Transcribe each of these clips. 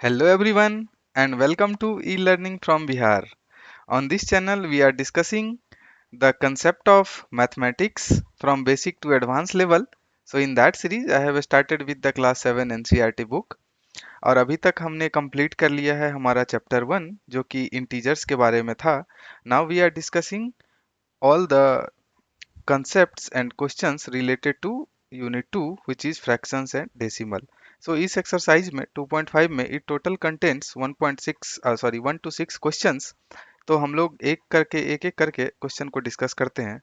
Hello everyone and welcome to e-learning from Bihar. On this channel we are discussing the concept of mathematics from basic to advanced level. So in that series I have started with the class 7 NCERT book और अभी तक हमने complete कर लिया है हमारा chapter 1 जो कि इंटीजर्स के बारे में था. Now we are discussing all the concepts and questions related to unit 2 which is fractions and decimal. So इस एक्सरसाइज में 2.5 में it total contains 1 to 6 questions. तो हम लोग एक एक करके क्वेश्चन को डिस्कस करते हैं.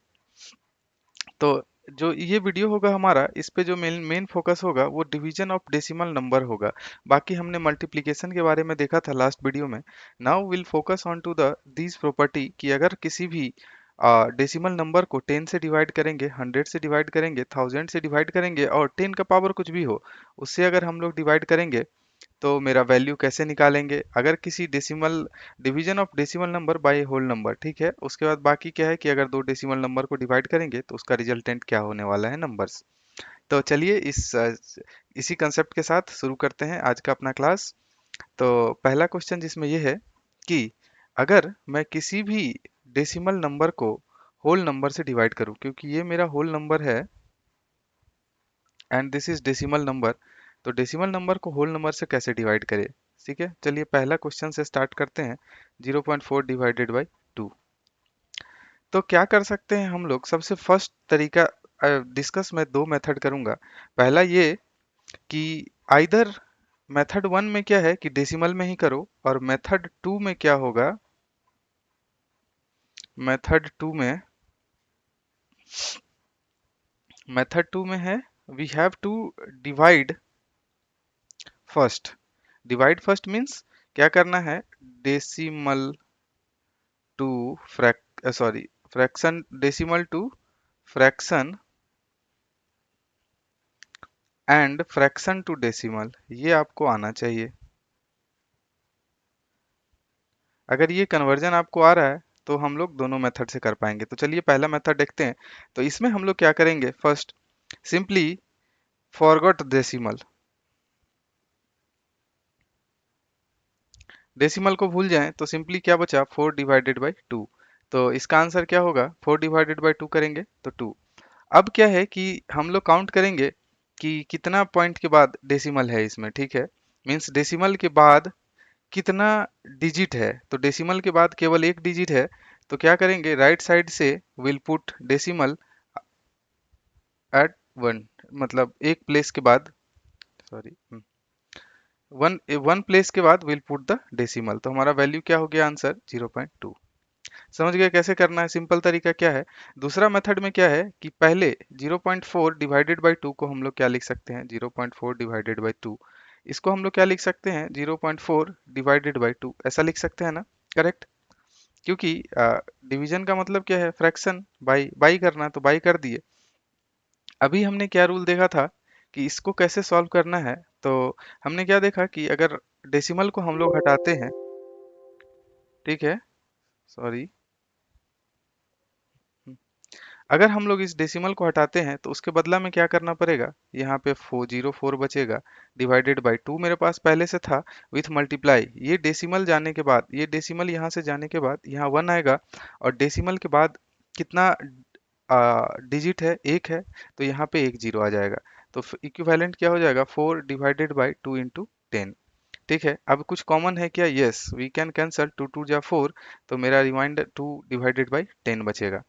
तो जो ये वीडियो होगा हमारा इस पे जो मेन मेन फोकस होगा वो डिवीजन ऑफ डेसिमल नंबर होगा. बाकी हमने मल्टीप्लिकेशन के बारे में देखा था लास्ट वीडियो में. Now will focus on to the this property कि अगर किसी भी डेसिमल नंबर को 10 से डिवाइड करेंगे, 100 से डिवाइड करेंगे, 1000 से डिवाइड करेंगे और 10 का पावर कुछ भी हो उससे अगर हम लोग डिवाइड करेंगे तो मेरा वैल्यू कैसे निकालेंगे. अगर किसी decimal division of decimal number by whole number, ठीक है. उसके बाद बाकी क्या है कि अगर दो डेसिमल नंबर को डिवाइड करेंगे तो उसका रिजल्टेंट क्या होने वाला है, नंबर्स. तो चलिए इसी कंसेप्ट के साथ शुरू करते हैं आज का अपना क्लास. तो पहला क्वेश्चन जिसमें ये है कि अगर मैं किसी भी डेसिमल नंबर को होल नंबर से डिवाइड करूं, क्योंकि ये मेरा होल नंबर है and this is decimal number, तो डेसिमल नंबर को होल नंबर से कैसे डिवाइड करें. ठीक है, चलिए पहला क्वेश्चन से स्टार्ट करते हैं. 0.4 डिवाइडेड बाई 2. तो क्या कर सकते हैं हम लोग. सबसे फर्स्ट तरीका डिस्कस मैं दो मेथड करूंगा. पहला ये कि आइदर मेथड 1 में क्या है कि डेसिमल में ही करो और मेथड 2 में क्या होगा, मेथड 2 में मेथड 2 में है we have to divide first. Divide first means क्या करना है, decimal to fraction, decimal to fraction and fraction to decimal, ये आपको आना चाहिए. अगर ये कन्वर्जन आपको आ रहा है तो हम लोग दोनों मेथड से कर पाएंगे. तो चलिए पहला मेथड देखते हैं. तो इसमें हम लोग क्या करेंगे, first simply forgot decimal, decimal को भूल जाएं तो सिंपली क्या बचा 4 डिवाइडेड बाई 2. तो इसका आंसर क्या होगा, 4 डिवाइडेड बाई 2 करेंगे तो 2. अब क्या है कि हम लोग काउंट करेंगे कि कितना पॉइंट के बाद डेसिमल है इसमें, ठीक है. मींस डेसिमल के बाद कितना डिजिट है, तो डेसिमल के बाद केवल एक डिजिट है. तो क्या करेंगे, राइट साइड से विल पुट डेसिमल एट 1, मतलब एक प्लेस के बाद, सॉरी, वन वन प्लेस के बाद विल पुट द डेसिमल. तो हमारा वैल्यू क्या हो गया, आंसर 0.2. समझ गए कैसे करना है, सिंपल तरीका क्या है. दूसरा मेथड में क्या है कि पहले 0.4 डिवाइडेड बाई 2 को हम लोग क्या लिख सकते हैं, 0.4 डिवाइडेड बाई 2. इसको हम लोग क्या लिख सकते हैं, 0.4 डिवाइडेड बाई 2, ऐसा लिख सकते हैं ना, करेक्ट. क्योंकि डिवीजन का मतलब क्या है, फ्रैक्शन बाई बाई करना, तो बाई कर दिए. अभी हमने क्या रूल देखा था कि इसको कैसे सॉल्व करना है. तो हमने क्या देखा कि अगर डेसिमल को हम लोग हटाते हैं, ठीक है, सॉरी, अगर हम लोग इस डेसिमल को हटाते हैं तो उसके बदला में क्या करना पड़ेगा, यहाँ पे 404 बचेगा डिवाइडेड बाई 2 मेरे पास पहले से था विथ मल्टीप्लाई. ये डेसिमल जाने के बाद, ये डेसिमल यहाँ से जाने के बाद यहाँ 1 आएगा और डेसिमल के बाद कितना डिजिट है, एक है, तो यहाँ पे एक जीरो आ जाएगा. तो इक्विवेलेंट क्या हो जाएगा, 4 डिवाइडेड बाई 2 इंटू 10. ठीक है, अब कुछ कॉमन है क्या, यस वी कैन कैंसल, 2 2 जा 4, तो मेरा रिमाइंडर 2 डिवाइडेड बाई 10 बचेगा.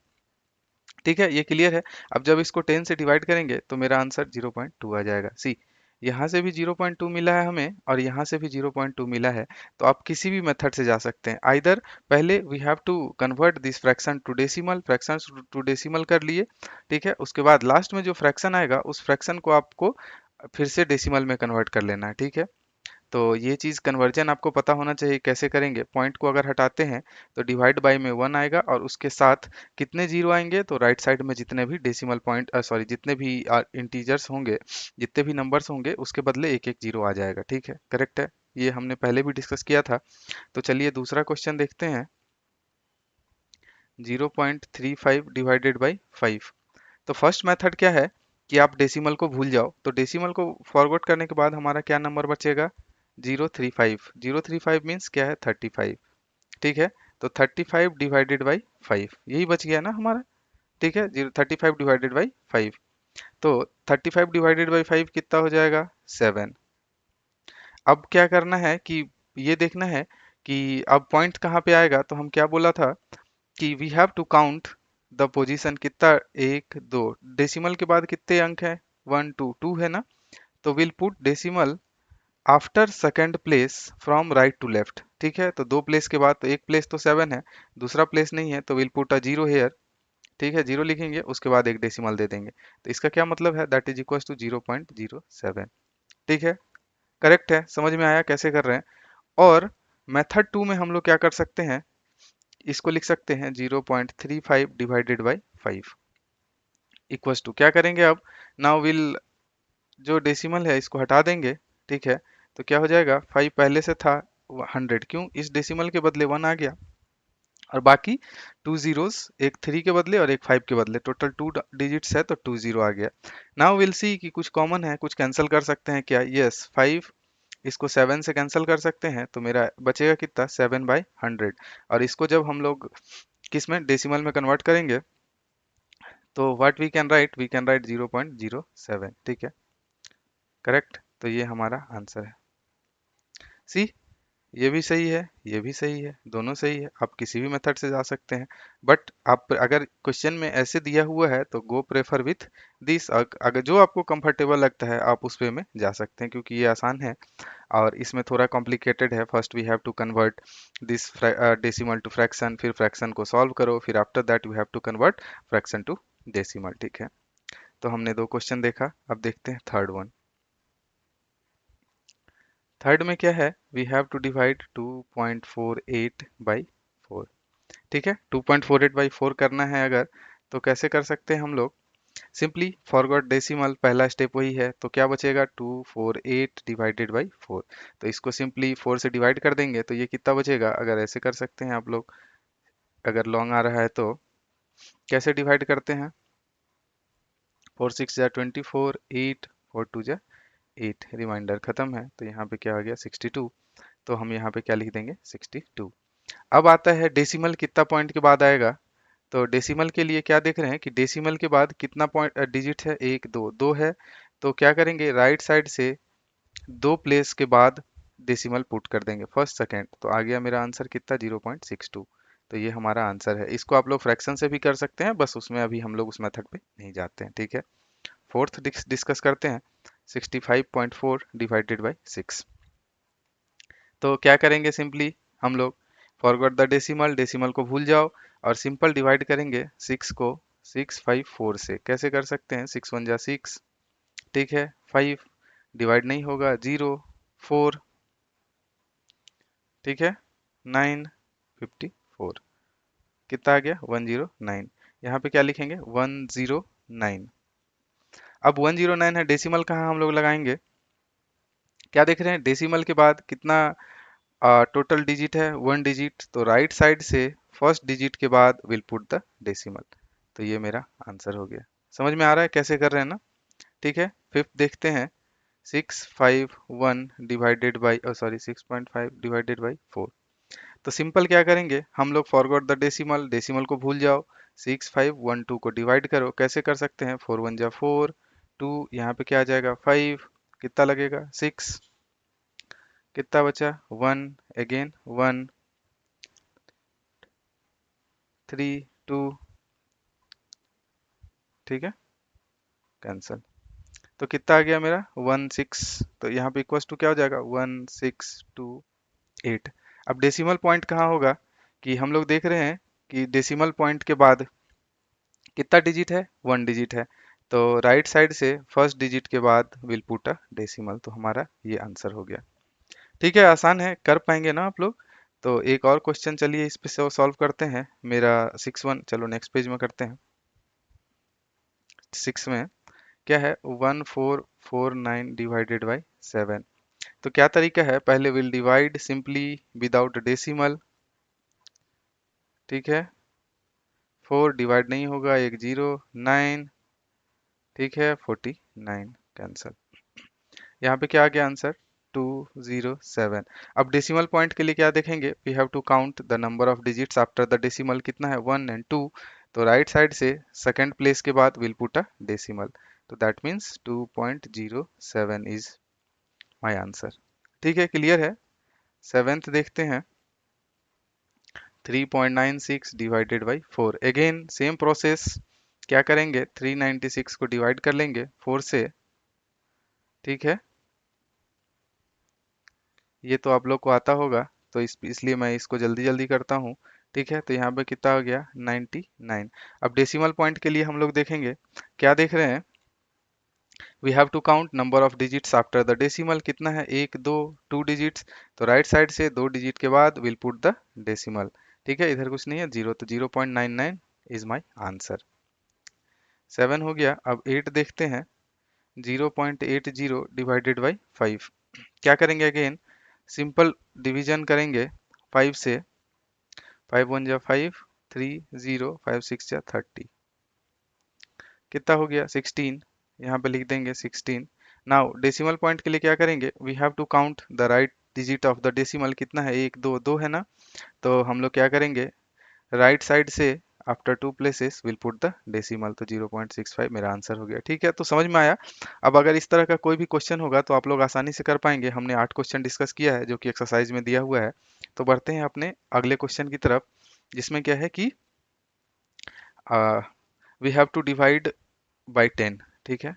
ठीक है, ये क्लियर है. अब जब इसको 10 से डिवाइड करेंगे तो मेरा आंसर 0.2 आ जाएगा. सी, यहाँ से भी 0.2 मिला है हमें और यहाँ से भी 0.2 मिला है. तो आप किसी भी मेथड से जा सकते हैं. आइदर पहले we have to convert this fraction to decimal, fraction to decimal कर लिए, ठीक है. उसके बाद लास्ट में जो फ्रैक्शन आएगा उस फ्रैक्शन को आपको फिर से डेसिमल में कन्वर्ट कर लेना है, ठीक है. तो ये चीज़ कन्वर्जन आपको पता होना चाहिए कैसे करेंगे. पॉइंट को अगर हटाते हैं तो डिवाइड बाय में 1 आएगा और उसके साथ कितने जीरो आएंगे, तो राइट साइड में जितने भी डेसिमल पॉइंट, सॉरी, जितने भी इंटीजर्स होंगे, जितने भी नंबर्स होंगे उसके बदले एक एक जीरो आ जाएगा. ठीक है, करेक्ट है, ये हमने पहले भी डिस्कस किया था. तो चलिए दूसरा क्वेश्चन देखते हैं. 0.35 डिवाइडेड बाई 5. तो फर्स्ट मेथड क्या है कि आप डेसिमल को भूल जाओ. तो डेसिमल को फॉरवर्ड करने के बाद हमारा क्या नंबर बचेगा, 035 मीन्स क्या है 35। ठीक है, तो 35 डिवाइडेड बाई 5 यही बच गया ना हमारा। ठीक है, 35 डिवाइडेड बाई 5, तो 35 डिवाइडेड बाई 5 कितना हो जाएगा 7। अब क्या करना है कि ये देखना है कि अब पॉइंट कहाँ पे आएगा, तो हम क्या बोला था कि we have to count the position कितना, एक दो, डेसिमल के बाद कितने अंक है, 1 2 2 है ना, तो will put decimal after second place from right to left. ठीक है, तो दो प्लेस के बाद, तो एक प्लेस तो 7 है, दूसरा प्लेस नहीं है, तो will put a zero hair. ठीक है, जीरो लिखेंगे, उसके बाद एक डेसिमल दे देंगे, तो इसका क्या मतलब है, दैट इज इक्वल टू 0.07। ठीक है, करेक्ट है, समझ में आया कैसे कर रहे हैं। और मेथड 2 में हम लोग क्या कर सकते हैं, इसको लिख सकते हैं 0.35 डिवाइडेड बाई 5 इक्वल्स टू, क्या करेंगे अब, नाउ विल, जो डेसिमल है इसको हटा देंगे। ठीक है, तो क्या हो जाएगा, 5 पहले से था 100, क्यों, इस डेसिमल के बदले 1 आ गया, और बाकी टू जीरोस, एक 3 के बदले और एक 5 के बदले, टोटल 2 डिजिट्स है, तो 2 जीरो आ गया। नाउ विल सी कि कुछ कॉमन है, कुछ कैंसिल कर सकते हैं क्या, यस 5 इसको 7 से कैंसिल कर सकते हैं, तो मेरा बचेगा कितना, 7/100। और इसको जब हम लोग किस में, डेसिमल में कन्वर्ट करेंगे, तो व्हाट वी कैन राइट 0.07। ठीक है, करेक्ट, तो ये हमारा आंसर है। सी, ये भी सही है, ये भी सही है, दोनों सही है, आप किसी भी मेथड से जा सकते हैं। बट आप अगर क्वेश्चन में ऐसे दिया हुआ है तो गो प्रेफर विथ दिस, अगर जो आपको कंफर्टेबल लगता है आप उस पे में जा सकते हैं, क्योंकि ये आसान है और इसमें थोड़ा कॉम्प्लिकेटेड है। First we have to convert this decimal to fraction, फिर फ्रैक्शन को सॉल्व करो, फिर after that you have to convert fraction to decimal. ठीक है, तो हमने दो क्वेश्चन देखा, अब देखते हैं थर्ड वन। थर्ड में क्या है, we have to divide 2.48 by 4। ठीक है, 2.48 बाई 4 करना है अगर, तो कैसे कर सकते हैं हम लोग, सिंपली फॉरगॉट डेसिमल, पहला स्टेप वही है, तो क्या बचेगा 248 डिवाइडेड बाई 4, तो इसको सिंपली 4 से डिवाइड कर देंगे, तो ये कितना बचेगा, अगर ऐसे कर सकते हैं आप लोग, अगर लॉन्ग आ रहा है तो कैसे डिवाइड करते हैं, 4 6 जा 24, 8 4 2 जा 8, रिमाइंडर खत्म है, तो यहाँ पे क्या हो गया 62, तो हम यहाँ पे क्या लिख देंगे 62। अब आता है डेसिमल कितना पॉइंट के बाद आएगा, तो डेसिमल के लिए क्या देख रहे हैं कि डेसिमल के बाद कितना पॉइंट डिजिट है, एक दो, दो है, तो क्या करेंगे, राइट साइड से दो प्लेस के बाद डेसिमल पुट कर देंगे, फर्स्ट सेकंड, तो आ गया मेरा आंसर कितना 0.62। तो ये हमारा आंसर है। इसको आप लोग फ्रैक्शन से भी कर सकते हैं, बस उसमें अभी हम लोग उस मेथड पे नहीं जाते हैं। ठीक है, फोर्थ डिस्कस करते हैं, 65.4 डिवाइडेड बाई 6। तो क्या करेंगे, सिंपली हम लोग फॉरगॉट द डेसिमल, डेसिमल को भूल जाओ, और सिंपल डिवाइड करेंगे 6 को 654 से, कैसे कर सकते हैं, 6 1 जा 6। ठीक है, 5 डिवाइड नहीं होगा, 0 4, ठीक है, 9 54, कितना आ गया 109। यहाँ पे क्या लिखेंगे 109। अब 109 है, डेसिमल कहाँ हम लोग लगाएंगे, क्या देख रहे हैं, डेसिमल के बाद कितना टोटल डिजिट है, वन डिजिट, तो राइट साइड से फर्स्ट डिजिट के बाद विल पुट द डेसिमल, तो ये मेरा आंसर हो गया। समझ में आ रहा है कैसे कर रहे हैं ना। ठीक है, फिफ्थ देखते हैं, 651 divided by, sorry 6.5 divided by 4। तो सिंपल क्या करेंगे हम लोग, फॉरगॉट द डेसिमल, डेसिमल को भूल जाओ, 6512 को डिवाइड करो, कैसे कर सकते हैं, 4 1 जा 4, 2 यहाँ पे क्या आ जाएगा 5, कितना लगेगा 6, कितना बचा 1, अगेन 1, 3 2, ठीक है, कैंसल, तो कितना आ गया मेरा 16, तो यहाँ पे इक्वल्स टू क्या हो जाएगा 1628। अब डेसिमल पॉइंट कहाँ होगा, कि हम लोग देख रहे हैं कि डेसिमल पॉइंट के बाद कितना डिजिट है, वन डिजिट है, तो राइट साइड से फर्स्ट डिजिट के बाद विल पुट अ डेसिमल, तो हमारा ये आंसर हो गया। ठीक है, आसान है, कर पाएंगे ना आप लोग। तो एक और क्वेश्चन चलिए इस पे सॉल्व करते हैं, मेरा 6 1, चलो नेक्स्ट पेज में करते हैं। 6 में क्या है, 1449 डिवाइडेड बाई 7। तो क्या तरीका है, पहले will divide simply without decimal. ठीक है, 4 डिवाइड नहीं होगा, एक जीरो, 9, ठीक है, 49, कैंसल। यहाँ पे क्या आ गया आंसर 207। अब डेसिमल पॉइंट के लिए क्या देखेंगे, we have to count the number of digits after the decimal, कितना है 1 एंड 2। तो राइट साइड से सेकंड प्लेस के बाद विल पुट अ डेसिमल, तो that means 2.07 is my answer. ठीक है, क्लियर है। सेवेंथ देखते हैं, 3.96 divided by 4। Again same process, क्या करेंगे 396 को डिवाइड कर लेंगे 4 से। ठीक है, ये तो आप लोग को आता होगा, तो इसलिए मैं इसको जल्दी जल्दी करता हूँ। ठीक है, तो यहाँ पे कितना हो गया 99। अब डेसिमल पॉइंट के लिए हम लोग देखेंगे, क्या देख रहे हैं, we have to count number of digits after the decimal, कितना है 1 2 2 डिजिट्स। तो राइट साइड से 2 डिजिट के बाद विल पुट द डेसिमल। ठीक है, इधर कुछ नहीं है, जीरो, तो 0.99 इज माई आंसर। 7 हो गया। अब 8 देखते हैं, 0.80 डिवाइडेड बाई 5। क्या करेंगे, अगेन सिंपल डिवीजन करेंगे 5 से। 5 1 जा 5, 3 0, 5 6 जा 30, कितना हो गया 16। यहाँ पे लिख देंगे 16। नाउ डेसिमल पॉइंट के लिए क्या करेंगे, we have to count the right digit of the decimal, कितना है 1 2 2 है ना। तो हम लोग क्या करेंगे, राइट साइड से after two places will put the decimal, तो 0.65 मेरा आंसर हो गया। ठीक है, तो समझ में आया। अब अगर इस तरह का कोई भी क्वेश्चन होगा तो आप लोग आसानी से कर पाएंगे। हमने 8 क्वेश्चन डिस्कस किया है जो कि एक्सरसाइज में दिया हुआ है। तो बढ़ते हैं अपने अगले क्वेश्चन की तरफ, जिसमें क्या है कि we have to divide by 10। ठीक है,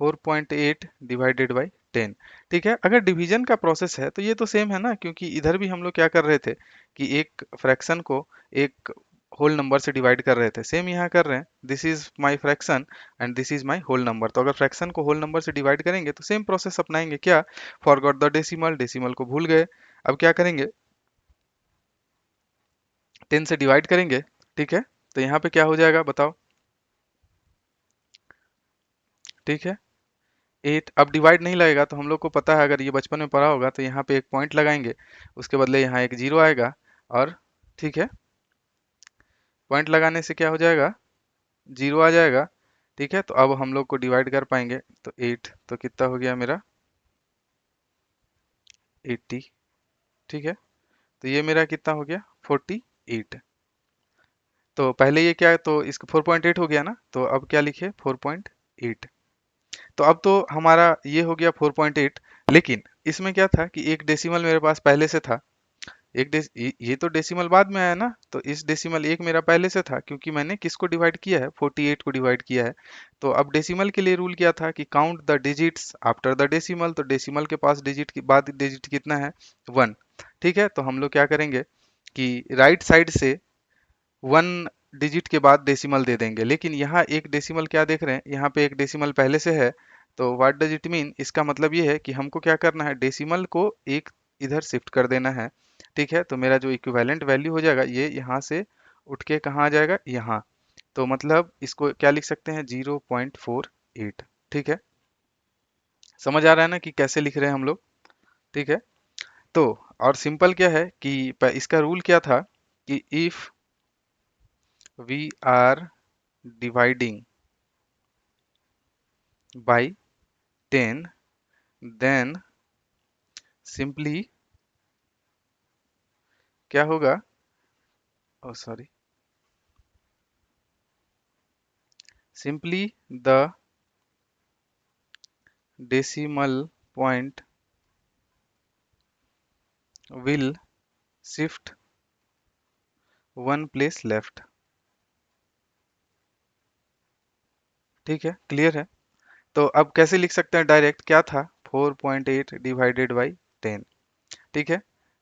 4.8 डिवाइडेड बाई 10। ठीक है, अगर डिवीजन का प्रोसेस है तो ये तो सेम है ना, क्योंकि इधर भी हम लोग क्या कर रहे थे कि एक फ्रैक्शन को एक होल नंबर से डिवाइड कर रहे थे, सेम यहाँ कर रहे हैं। This is my fraction and this is my whole number. तो अगर फ्रैक्शन को होल नंबर से डिवाइड करेंगे तो सेम प्रोसेस अपनाएंगे, क्या, फॉरगॉट द डेसिमल, डेसिमल को भूल गए। अब क्या करेंगे, 10 से डिवाइड करेंगे। ठीक है, तो यहाँ पे क्या हो जाएगा बताओ। ठीक है, 8। अब डिवाइड नहीं लगेगा, तो हम लोग को पता है, अगर ये बचपन में पढ़ा होगा, तो यहाँ पे एक पॉइंट लगाएंगे, उसके बदले यहाँ एक जीरो आएगा। और ठीक है, पॉइंट लगाने से क्या हो जाएगा, जीरो आ जाएगा। ठीक है, तो अब हम लोग को डिवाइड कर पाएंगे, तो 8, तो कितना हो गया मेरा 80। ठीक है, तो ये मेरा कितना हो गया 48। तो पहले ये क्या है, तो इसको 4.8 हो गया ना, तो अब क्या लिखे 4.8। तो अब तो हमारा ये हो गया 4.8। लेकिन इसमें क्या था कि एक डेसिमल मेरे पास पहले से था, ये तो डेसिमल बाद में आया ना, तो इस डेसिमल एक मेरा पहले से था, क्योंकि मैंने किसको डिवाइड किया है 48 को डिवाइड किया है। तो अब डेसिमल के लिए रूल क्या था कि count the digits after the decimal, तो डेसिमल के पास डिजिट के बाद डिजिट कितना है 1। ठीक है, तो हम लोग क्या करेंगे कि राइट साइड से 1 डिजिट के बाद डेसिमल दे देंगे। लेकिन यहाँ एक डेसिमल क्या देख रहे हैं, यहाँ पे एक डेसिमल पहले से है, तो व्हाट डज इट मीन, इसका मतलब ये है कि हमको क्या करना है, डेसिमल को एक इधर शिफ्ट कर देना है। ठीक है, तो मेरा जो इक्विवेलेंट वैल्यू हो जाएगा ये यहाँ से उठ के कहाँ आ जाएगा, यहाँ। तो मतलब इसको क्या लिख सकते हैं 0.48। ठीक है, समझ आ रहा है ना कि कैसे लिख रहे हैं हम लोग। ठीक है, तो और सिंपल क्या है कि इसका रूल क्या था कि if we are dividing by 10, then simply क्या होगा, oh sorry, simply the decimal point will shift one place left। ठीक है, क्लियर है। तो अब कैसे लिख सकते हैं, डायरेक्ट क्या था 4.8 डिवाइडेड बाई 10। ठीक है,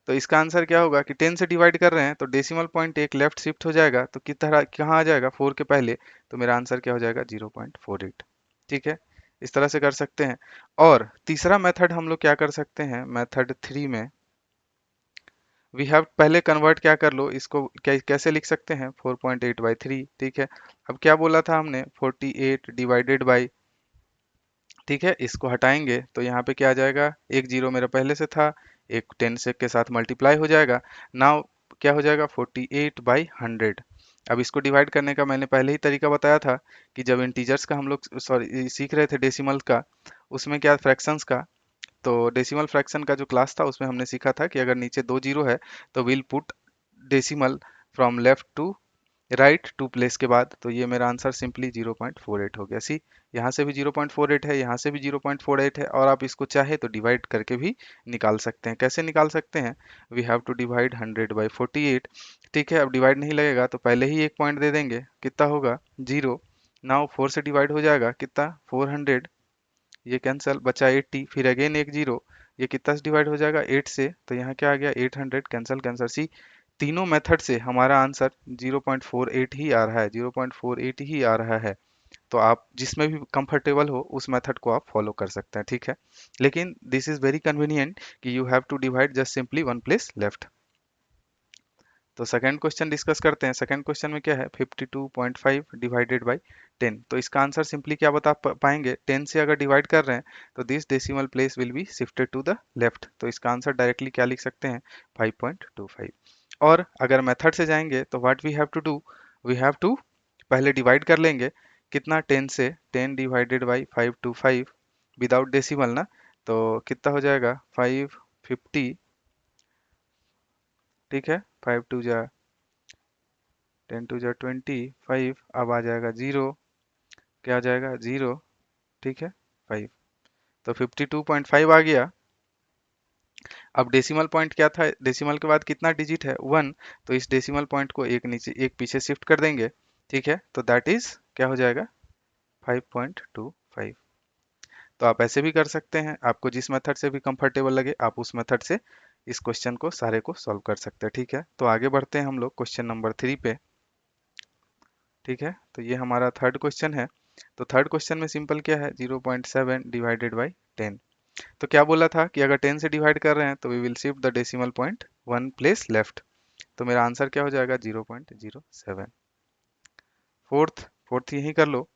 तो इसका आंसर क्या होगा कि 10 से डिवाइड कर रहे हैं, तो डेसिमल पॉइंट एक लेफ्ट शिफ्ट हो जाएगा, तो किस तरह कहाँ आ जाएगा 4 के पहले, तो मेरा आंसर क्या हो जाएगा 0.48। ठीक है, इस तरह से कर सकते हैं। और तीसरा मेथड हम लोग क्या कर सकते हैं, मेथड 3 में वी हैव, पहले कन्वर्ट क्या कर लो इसको, कैसे लिख सकते हैं 4.8 बाई 3। ठीक है, अब क्या बोला था हमने 48 डिवाइडेड बाई, ठीक है, इसको हटाएंगे तो यहाँ पे क्या आ जाएगा, एक जीरो मेरा पहले से था, एक 10 से के साथ मल्टीप्लाई हो जाएगा। नाउ क्या हो जाएगा 48/100। अब इसको डिवाइड करने का मैंने पहले ही तरीका बताया था कि जब इंटीजर्स का हम लोग सॉरी सीख रहे थे डेसिमल का, उसमें क्या फ्रैक्शंस का, तो डेसिमल फ्रैक्शन का जो क्लास था उसमें हमने सीखा था कि अगर नीचे 2 जीरो है तो will put decimal from left to right two place के बाद। तो ये मेरा आंसर सिंपली 0.48 हो गया। सी, यहाँ से भी 0.48 है, यहाँ से भी 0.48 है, और आप इसको चाहे तो डिवाइड करके भी निकाल सकते हैं। कैसे निकाल सकते हैं? We have to divide 100/48। ठीक है, अब डिवाइड नहीं लगेगा तो पहले ही एक पॉइंट दे देंगे, कितना होगा? 0। नाउ 4 से डिवाइड हो जाएगा, कितना? 400। ये कैंसल, बचा 80, फिर अगेन एक जीरो, ये कितना से डिवाइड हो जाएगा? 8 से, तो यहाँ क्या आ गया? 800। Cancel cancel. सी, तीनों मेथड से हमारा आंसर 0.48 ही आ रहा है, 0.48 ही आ रहा है। तो आप जिसमें भी कंफर्टेबल हो उस मेथड को आप फॉलो कर सकते हैं, ठीक है। लेकिन दिस इज वेरी कन्वीनियंट कि you have to divide just simply one place left. तो सेकंड क्वेश्चन डिस्कस करते हैं। सेकंड क्वेश्चन में क्या है? 52.5 डिवाइडेड बाई 10। तो इसका आंसर सिंपली क्या बता पाएंगे? 10 से अगर डिवाइड कर रहे हैं तो this decimal place will be shifted to the left. तो इसका आंसर डायरेक्टली क्या लिख सकते हैं? 5.25। और अगर मेथड से जाएंगे तो what we have to do? We have to पहले डिवाइड कर लेंगे, कितना? 10 से, 10 डिवाइडेड बाई 525 विदाउट डेसिमल ना, तो कितना हो जाएगा? 550। ठीक है, 5 टू जा 10 टू जा 25, अब आ जाएगा 0। क्या आ जाएगा? 0। ठीक है, 5। तो 52.5 आ गया। अब डेसिमल पॉइंट क्या था? डेसिमल के बाद कितना डिजिट है? 1। तो इस डेसिमल पॉइंट को एक नीचे एक पीछे शिफ्ट कर देंगे। ठीक है, तो दैट इज क्या हो जाएगा? 5.25। तो आप ऐसे भी कर सकते हैं, आपको जिस मेथड से भी कंफर्टेबल लगे आप उस मेथड से इस क्वेश्चन को सारे को सॉल्व कर सकते हैं। ठीक है, तो आगे बढ़ते हैं हम लोग क्वेश्चन नंबर 3 पे। ठीक है, तो ये हमारा थर्ड क्वेश्चन है। तो थर्ड क्वेश्चन में सिंपल क्या है? 0.7 डिवाइडेड बाई 10। तो क्या बोला था कि अगर 10 से डिवाइड कर रहे हैं तो we will shift the decimal point one place left. तो मेरा आंसर क्या हो जाएगा? 0.07। फोर्थ, फोर्थ यही कर लो।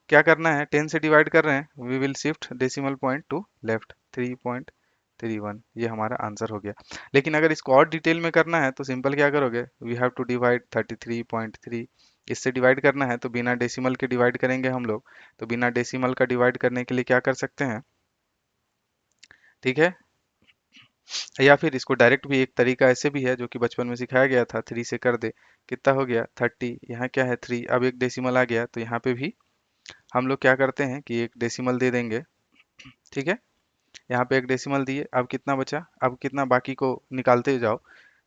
क्या करना है? 10 से डिवाइड कर रहे हैं, we will shift decimal point two left, 3.31। ये हमारा आंसर हो गया। लेकिन अगर इसको और डिटेल में करना है तो सिंपल क्या करोगे? We have to divide 33.3। इससे डिवाइड करना है तो बिना डेसिमल के डिवाइड करेंगे हम लोग। तो बिना डेसिमल का डिवाइड करने के लिए क्या कर सकते हैं? ठीक है, या फिर इसको डायरेक्ट भी एक तरीका ऐसे भी है जो कि बचपन में सिखाया गया था, 3 से कर दे। कितना हो गया? 30। यहाँ क्या है? 3। अब एक डेसिमल आ गया तो यहाँ पे भी हम लोग क्या करते हैं कि एक डेसिमल दे देंगे। ठीक है, यहाँ पे एक डेसिमल दिए, अब कितना बचा? अब कितना बाकी को निकालते जाओ।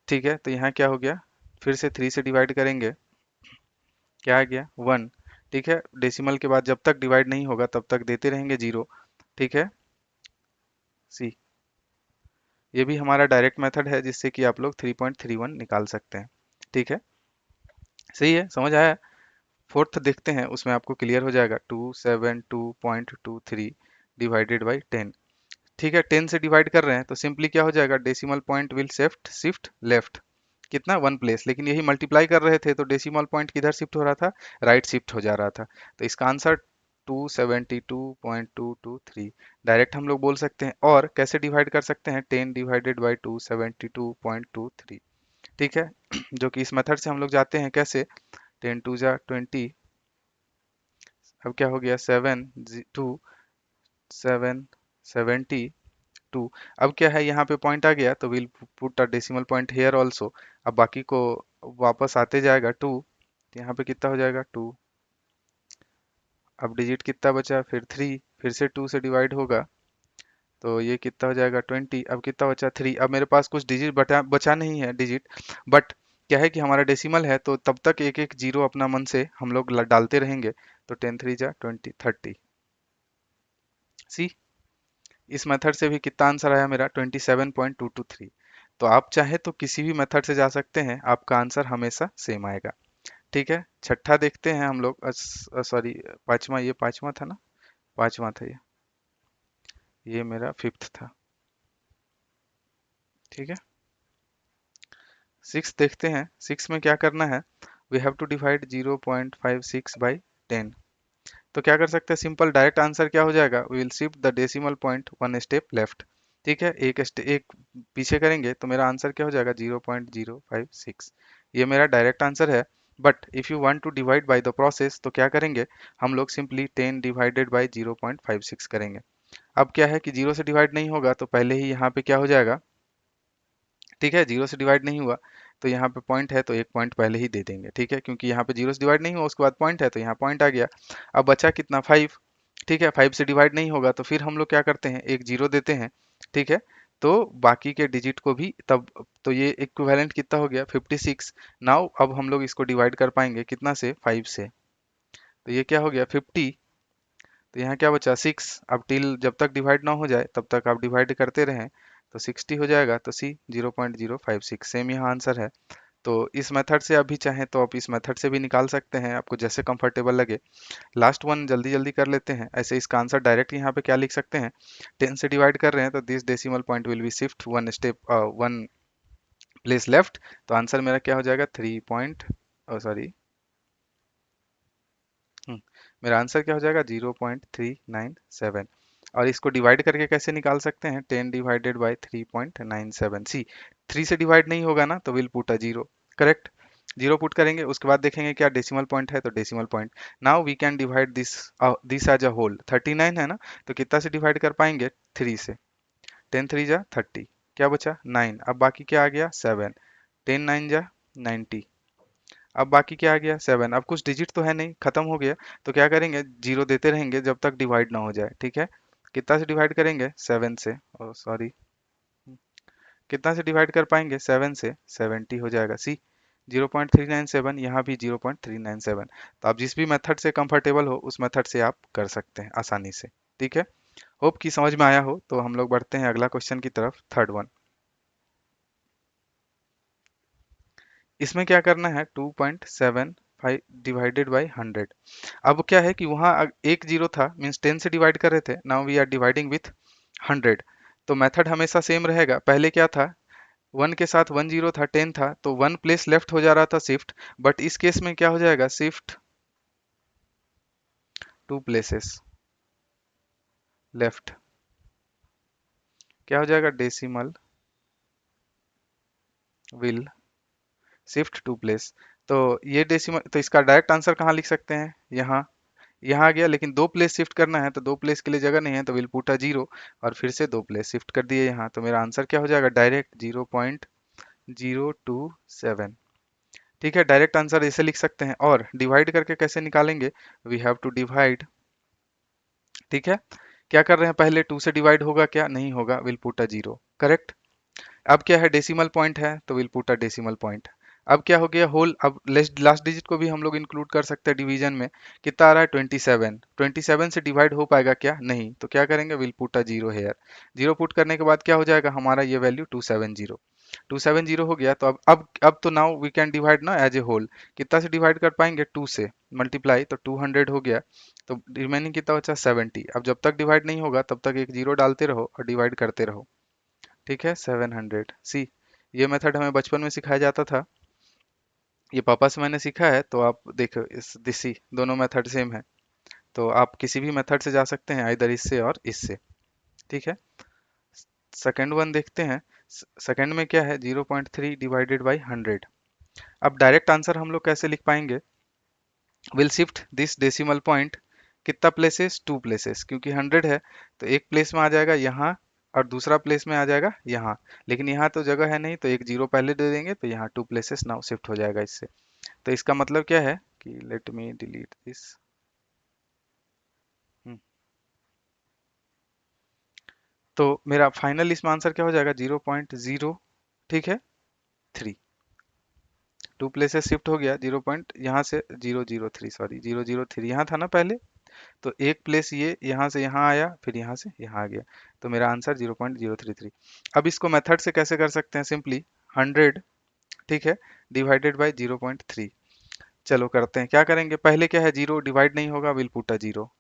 ठीक है, तो यहाँ क्या हो गया? फिर से 3 से डिवाइड करेंगे, क्या आ गया? 1। ठीक है, डेसिमल के बाद जब तक डिवाइड नहीं होगा तब तक देते रहेंगे 0। ठीक है, सी, ये भी हमारा डायरेक्ट मेथड है जिससे कि आप लोग 3.31 निकाल सकते हैं। ठीक है, सही है, समझ आया? फोर्थ देखते हैं, उसमें आपको क्लियर हो जाएगा। 272.23 डिवाइडेड बाई 10। ठीक है, 10 से डिवाइड कर रहे हैं तो सिंपली क्या हो जाएगा? Decimal point will shift shift left, कितना? One place. लेकिन यही मल्टीप्लाई कर रहे थे तो डेसिमल पॉइंट किधर शिफ्ट हो रहा था? राइट शिफ्ट हो जा रहा था। तो इसका आंसर 272.223 डायरेक्ट हम लोग बोल सकते हैं। और कैसे डिवाइड कर सकते हैं? 10 डिवाइडेड बाई 272.23। ठीक है, जो कि इस मेथड से हम लोग जाते हैं कैसे? 10 टू जा 20, अब क्या हो गया? 7 अब क्या है? यहाँ पे पॉइंट आ गया तो will put a decimal point here also. अब बाकी को वापस आते जाएगा 2, तो यहाँ पे कितना हो जाएगा? 2। अब डिजिट कितना बचा? फिर 3, फिर से 2 से डिवाइड होगा तो ये कितना हो जाएगा? 20। अब कितना बचा? 3। अब मेरे पास कुछ डिजिट बचा नहीं है डिजिट, बट क्या है कि हमारा डेसिमल है तो तब तक एक एक जीरो अपना मन से हम लोग डालते रहेंगे। तो 10 3 जा 20, 30। सी, इस मेथड से भी कितना आंसर आया मेरा? 27.223। तो आप चाहे तो किसी भी मेथड से जा सकते हैं, आपका आंसर हमेशा सेम आएगा। ठीक है, छठा देखते हैं हम लोग। सॉरी, पांचवा, ये पांचवा था ना? पांचवा था ये मेरा फिफ्थ था। ठीक है, सिक्स देखते हैं। सिक्स में क्या करना है? We have to divide 0.56 by 10। तो क्या कर सकते हैं? सिंपल डायरेक्ट आंसर क्या हो जाएगा? We will shift the decimal point one step left. ठीक है, एक पीछे करेंगे तो मेरा आंसर क्या हो जाएगा? 0.056। ये मेरा डायरेक्ट आंसर है। But if you want to divide by the process तो क्या करेंगे? हम लोग सिंपली 10 डिवाइडेड बाय 0.56 करेंगे। अब क्या है कि जीरो से डिवाइड नहीं होगा तो पहले ही यहाँ पे क्या हो जाएगा, ठीक है, जीरो से डिवाइड नहीं हुआ तो यहाँ पे पॉइंट है तो एक पॉइंट पहले ही दे देंगे, ठीक है, क्योंकि यहाँ पे जीरो से डिवाइड नहीं हुआ उसके बाद पॉइंट है तो यहाँ पॉइंट आ गया। अब बचा कितना, 5, ठीक है, 5 से डिवाइड नहीं होगा तो फिर हम लोग क्या करते हैं, एक जीरो देते हैं, ठीक है, तो बाकी के डिजिट को भी तब, तो ये इक्विवेलेंट कितना हो गया, 56। नाउ अब हम लोग इसको डिवाइड कर पाएंगे कितना से, 5 से, तो ये क्या हो गया 50, तो यहाँ क्या बचा 6। अब टिल जब तक डिवाइड ना हो जाए तब तक आप डिवाइड करते रहें तो 60 हो जाएगा, तो सी 0.056 सेम यहाँ आंसर है। तो इस मेथड से आप भी चाहें तो आप इस मेथड से भी निकाल सकते हैं, आपको जैसे कंफर्टेबल लगे। लास्ट वन जल्दी जल्दी कर लेते हैं, ऐसे इसका आंसर डायरेक्ट यहाँ पे क्या लिख सकते हैं, 10 से डिवाइड कर रहे हैं तो this decimal point will B shift one step, one place left, तो आंसर मेरा क्या हो जाएगा, 3 पॉइंट, सॉरी, मेरा आंसर क्या हो जाएगा 0.397। और इसको डिवाइड करके कैसे निकाल सकते हैं, 10 डिवाइडेड बाई 3.97, सी 3 से डिवाइड नहीं होगा ना तो will put a zero, correct, zero put करेंगे, उसके बाद देखेंगे क्या डेसिमल पॉइंट है तो decimal point. Now we can divide this, this as a whole, 39 है ना, तो कितना से डिवाइड कर पाएंगे, 3 से, 10 3 जा 30, क्या बचा 9, अब बाकी क्या आ गया 7, 10 9 जा 90, अब बाकी क्या आ गया 7, अब कुछ डिजिट तो है नहीं, खत्म हो गया, तो क्या करेंगे, जीरो देते रहेंगे जब तक डिवाइड ना हो जाए, ठीक है, कितना से डिवाइड करेंगे 7 से, ओ सॉरी, कितना से डिवाइड कर पाएंगे 7 से, 70 हो जाएगा, सी 0.397, यहाँ भी 0.397। तो आप जिस भी मेथड से कंफर्टेबल हो उस मेथड से आप कर सकते हैं आसानी से, ठीक है। होप कि समझ में आया हो, तो हम लोग बढ़ते हैं अगला क्वेश्चन की तरफ, थर्ड वन। इसमें क्या करना है, 2.75 डिवाइडेड बाई 100। अब क्या है कि वहाँ एक जीरो था, मीन्स 10 से डिवाइड कर रहे थे, now we are dividing with 100। तो मेथड हमेशा सेम रहेगा, पहले क्या था, वन के साथ वन जीरो था, 10 था, तो वन प्लेस लेफ्ट हो जा रहा था शिफ्ट, बट इस केस में क्या हो जाएगा, शिफ्ट टू प्लेसेस लेफ्ट, क्या हो जाएगा, decimal will shift two place. तो ये डेसिमल, तो इसका डायरेक्ट आंसर कहाँ लिख सकते हैं, यहाँ, यहाँ आ गया, लेकिन दो प्लेस शिफ्ट करना है तो दो प्लेस के लिए जगह नहीं है तो विल पुट अ जीरो, और फिर से दो प्लेस शिफ्ट कर दिए यहाँ, तो मेरा आंसर क्या हो जाएगा, डायरेक्ट 0.027, ठीक है, डायरेक्ट आंसर ऐसे लिख सकते हैं। और डिवाइड करके कैसे निकालेंगे, वी हैव टू डिवाइड, ठीक है, क्या कर रहे हैं, पहले 2 से डिवाइड होगा क्या, नहीं होगा, will put a zero, correct. अब क्या है, डेसिमल पॉइंट है तो will put a decimal point. अब क्या हो गया, होल, अब लास्ट डिजिट को भी हम लोग इंक्लूड कर सकते हैं डिवीजन में, कितना आ रहा है 27, 27 से डिवाइड हो पाएगा क्या, नहीं, तो क्या करेंगे, will put a zero hair, zero put करने के बाद क्या हो जाएगा हमारा ये वैल्यू 270, 270 हो गया, तो अब तो नाउ वी कैन डिवाइड ना एज ए होल, कितना से डिवाइड कर पाएंगे, 2 से मल्टीप्लाई, तो 200 हो गया, तो रिमेनिंग कितना बचा 70। अब जब तक डिवाइड नहीं होगा तब तक एक जीरो डालते रहो और डिवाइड करते रहो, ठीक है, 700, सी ये मेथड हमें बचपन में सिखाया जाता था, ये पापा से मैंने सीखा है, तो आप देखो इस दिसी दोनों मेथड सेम है, तो आप किसी भी मेथड से जा सकते हैं, इधर इससे और इससे, ठीक है। सेकंड वन देखते हैं, सेकंड में क्या है, 0.3 डिवाइडेड बाई 100। अब डायरेक्ट आंसर हम लोग कैसे लिख पाएंगे, will shift this decimal point, कितना प्लेसेस, टू प्लेसेस, क्योंकि 100 है तो एक प्लेस में आ जाएगा यहाँ और दूसरा प्लेस में आ जाएगा यहाँ, लेकिन यहाँ तो जगह है नहीं तो एक जीरो पहले दे देंगे तो यहाँ टू प्लेसेस नाउ शिफ्ट हो जाएगा इससे। तो इसका मतलब क्या है कि लेट मी डिलीट दिस, तो मेरा फाइनल इसमें आंसर क्या हो जाएगा, 0.0, ठीक है, 3, टू प्लेसेस शिफ्ट हो गया, 0 पॉइंट यहाँ से 003, सॉरी 003 यहाँ था ना पहले, तो एक प्लेस ये यहाँ से यहाँ आया, फिर यहाँ से यहाँ आ गया, तो मेरा आंसर 0.033। अब इसको मेथड से कैसे कर सकते हैं, सिंपली 100, ठीक है, डिवाइडेड बाई 0.3, चलो करते हैं, क्या करेंगे, पहले क्या है, जीरो डिवाइड नहीं होगा, विल पुट अ जीरो,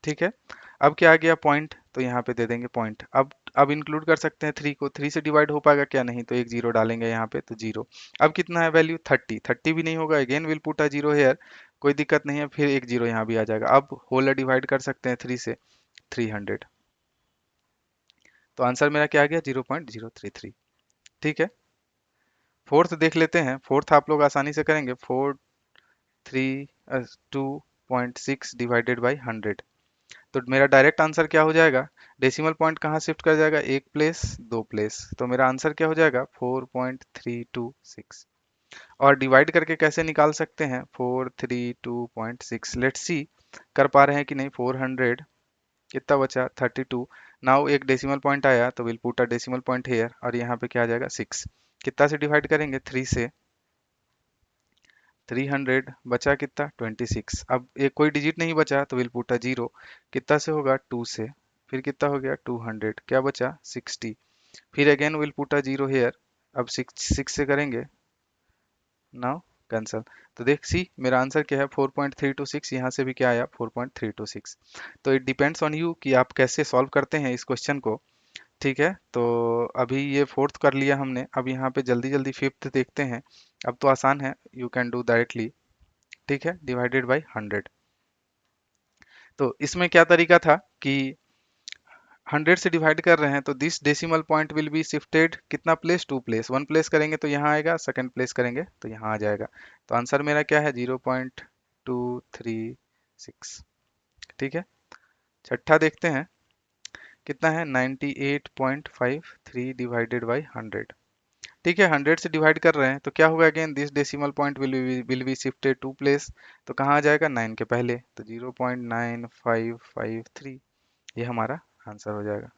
ठीक है। अब क्या आ गया, पॉइंट, तो यहाँ पे दे देंगे पॉइंट। अब इंक्लूड कर सकते हैं थ्री को, थ्री से डिवाइड हो पाएगा क्या, नहीं, तो एक जीरो डालेंगे यहाँ पे तो जीरो। अब कितना है वैल्यू, 30, 30 भी नहीं होगा, again will put a zero hair, कोई दिक्कत नहीं है, फिर एक जीरो यहाँ भी आ जाएगा। अब होल डिवाइड कर सकते हैं 3 से, 300, तो आंसर मेरा क्या आ गया, 0.033, ठीक है। फोर्थ देख लेते हैं, फोर्थ आप लोग आसानी से करेंगे, 4 3 2.6 डिवाइडेड बाई 100। तो मेरा डायरेक्ट आंसर क्या हो जाएगा, डेसिमल पॉइंट कहाँ शिफ्ट कर जाएगा, एक प्लेस दो प्लेस, तो मेरा आंसर क्या हो जाएगा 4.326। और डिवाइड करके कैसे निकाल सकते हैं, 432.6, लेट्स सी कर पा रहे हैं कि नहीं। 400 कितना बचा 32। नाउ एक डेसिमल पॉइंट आया तो will put a decimal point here, और यहाँ पे क्या आ जाएगा 6। कितना से डिवाइड करेंगे, 3 से। 300 बचा कितना 26। अब एक कोई डिजिट नहीं बचा तो विल पुट अ जीरो। कितना से होगा 2 से। फिर कितना हो गया 200, क्या बचा 60। फिर again will put a zero hair. अब 6 से करेंगे, नाउ कैंसल। तो देख सी मेरा आंसर क्या है 4.326, यहाँ से भी क्या आया 4.326। तो इट डिपेंड्स ऑन यू कि आप कैसे सॉल्व करते हैं इस क्वेश्चन को। ठीक है, तो अभी ये फोर्थ कर लिया हमने, अब यहाँ पे जल्दी जल्दी फिफ्थ देखते हैं। अब तो आसान है, यू कैन डू डायरेक्टली। ठीक है, डिवाइडेड बाई 100। तो इसमें क्या तरीका था कि 100 से डिवाइड कर रहे हैं तो this decimal point will be shifted कितना place, two place. One place करेंगे तो यहाँ आएगा, सेकंड प्लेस करेंगे तो यहाँ आ जाएगा। तो आंसर मेरा क्या है 0.236। ठीक है, छठा देखते हैं कितना है, 98.53 डिवाइडेड बाई 100। ठीक है, 100 से डिवाइड कर रहे हैं तो क्या होगा, again this decimal point will be shifted two place. तो कहाँ आ जाएगा 9 के पहले, तो 0.9553, ये हमारा आंसर हो जाएगा।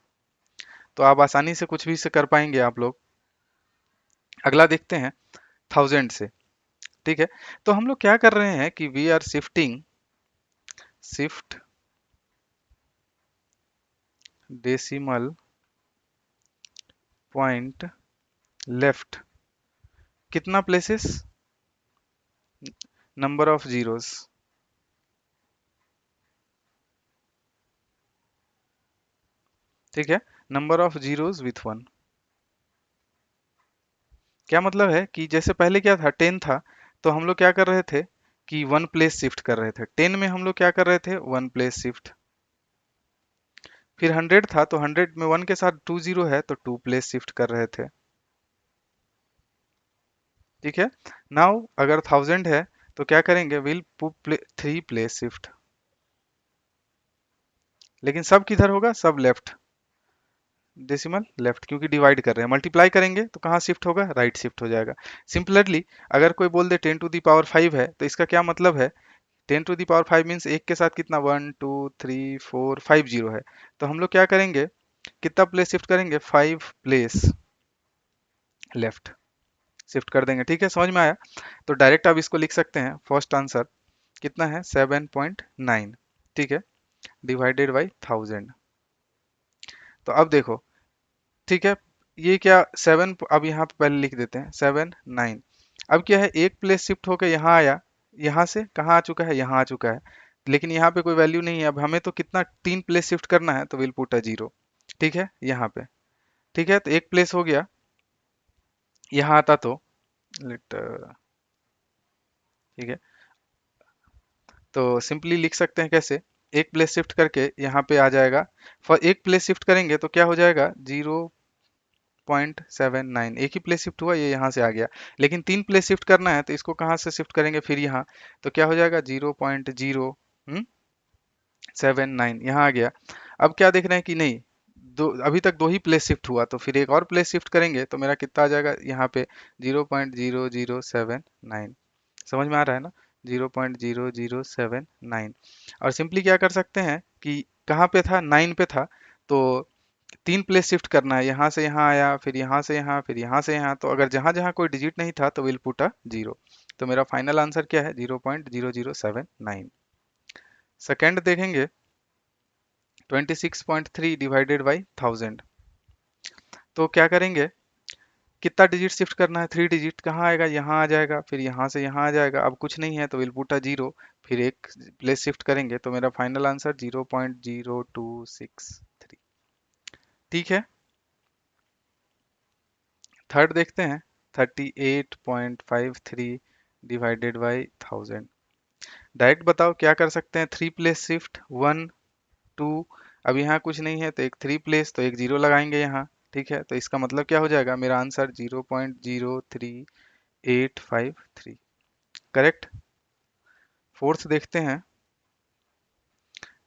तो आप आसानी से कुछ भी से कर पाएंगे आप लोग। अगला देखते हैं 1000 से। ठीक है, तो हम लोग क्या कर रहे हैं कि we are shift decimal point left कितना प्लेसेस, नंबर ऑफ जीरोस। ठीक है, number of zeros with one. क्या मतलब है कि जैसे पहले क्या था 10 था, तो हम लोग क्या कर रहे थे कि वन प्लेस शिफ्ट कर रहे थे। 10 में हम लोग क्या कर रहे थे, वन प्लेस शिफ्ट। फिर 100 था तो 100 में वन के साथ 2 जीरो है तो टू प्लेस शिफ्ट कर रहे थे। ठीक है, नाउ अगर 1000 है तो क्या करेंगे, विल पुट 3 प्लेस शिफ्ट। लेकिन सब किधर होगा, सब लेफ्ट, डेसिमल लेफ्ट, क्योंकि डिवाइड कर रहे हैं। मल्टीप्लाई करेंगे तो कहाँ शिफ्ट होगा, राइट शिफ्ट हो जाएगा। सिंपलरली अगर कोई बोल दे 10 टू दी पावर 5 है तो इसका क्या मतलब है, 10 टू दी पावर 5 मीन्स एक के साथ कितना, 1 2 3 4 5 जीरो है। तो हम लोग क्या करेंगे, कितना प्लेस शिफ्ट करेंगे, 5 प्लेस लेफ्ट शिफ्ट कर देंगे। ठीक है, समझ में आया। तो डायरेक्ट आप इसको लिख सकते हैं, फर्स्ट आंसर कितना है 7.9। ठीक है, डिवाइडेड बाई 1000। तो अब देखो, ठीक है, ये क्या 7, अब यहाँ पे पहले लिख देते हैं 7 9। अब क्या है, एक प्लेस शिफ्ट होकर यहाँ आया, यहाँ से कहाँ आ चुका है, यहाँ आ चुका है। लेकिन यहाँ पे कोई वैल्यू नहीं है, अब हमें तो कितना 3 प्लेस शिफ्ट करना है, तो विल पुट अ जीरो। ठीक है, यहाँ पे। ठीक है, तो एक प्लेस हो गया, यहाँ आता तो लेट। ठीक है, तो सिंपली लिख सकते हैं कैसे, एक प्लेस शिफ्ट करके यहाँ पे आ जाएगा। फॉर एक प्लेस शिफ्ट करेंगे तो क्या हो जाएगा 0.79, एक ही प्लेस शिफ्ट हुआ, ये यहाँ से आ गया। लेकिन 3 प्लेस शिफ्ट करना है तो इसको कहाँ से शिफ्ट करेंगे, फिर यहाँ। तो क्या हो जाएगा 0.079 यहाँ आ गया। अब क्या देख रहे हैं कि नहीं, दो अभी तक दो ही प्लेस शिफ्ट हुआ, तो फिर एक और प्लेस शिफ्ट करेंगे तो मेरा कितना आ जाएगा यहाँ पे 0.0079। समझ में आ रहा है ना, 0.0079। और सिंपली क्या कर सकते हैं कि कहाँ पे था, 9 पे था, तो 3 प्लेस शिफ्ट करना है, यहाँ से यहाँ आया, फिर यहाँ से यहाँ, फिर यहाँ से यहाँ। तो अगर जहाँ जहाँ कोई डिजिट नहीं था तो विल पुट अ जीरो। तो मेरा फाइनल आंसर क्या है 0.0079। सेकेंड देखेंगे 26.3 डिवाइडेड बाई 1000। तो क्या करेंगे, कितना डिजिट शिफ्ट करना है, 3 डिजिट, कहाँ आएगा, यहाँ आ जाएगा, फिर यहाँ से यहाँ आ जाएगा। अब कुछ नहीं है तो विल पुट अ जीरो, फिर एक प्लेस शिफ्ट करेंगे तो मेरा फाइनल आंसर 0.0263। ठीक है, थर्ड देखते हैं 38.53 डिवाइडेड बाई 1000। डायरेक्ट बताओ क्या कर सकते हैं, 3 प्लेस शिफ्ट, 1 2। अब यहाँ कुछ नहीं है तो एक 3 प्लेस, तो एक जीरो लगाएंगे यहाँ। ठीक है, तो इसका मतलब क्या हो जाएगा, मेरा आंसर 0.03853। करेक्ट। फोर्थ देखते हैं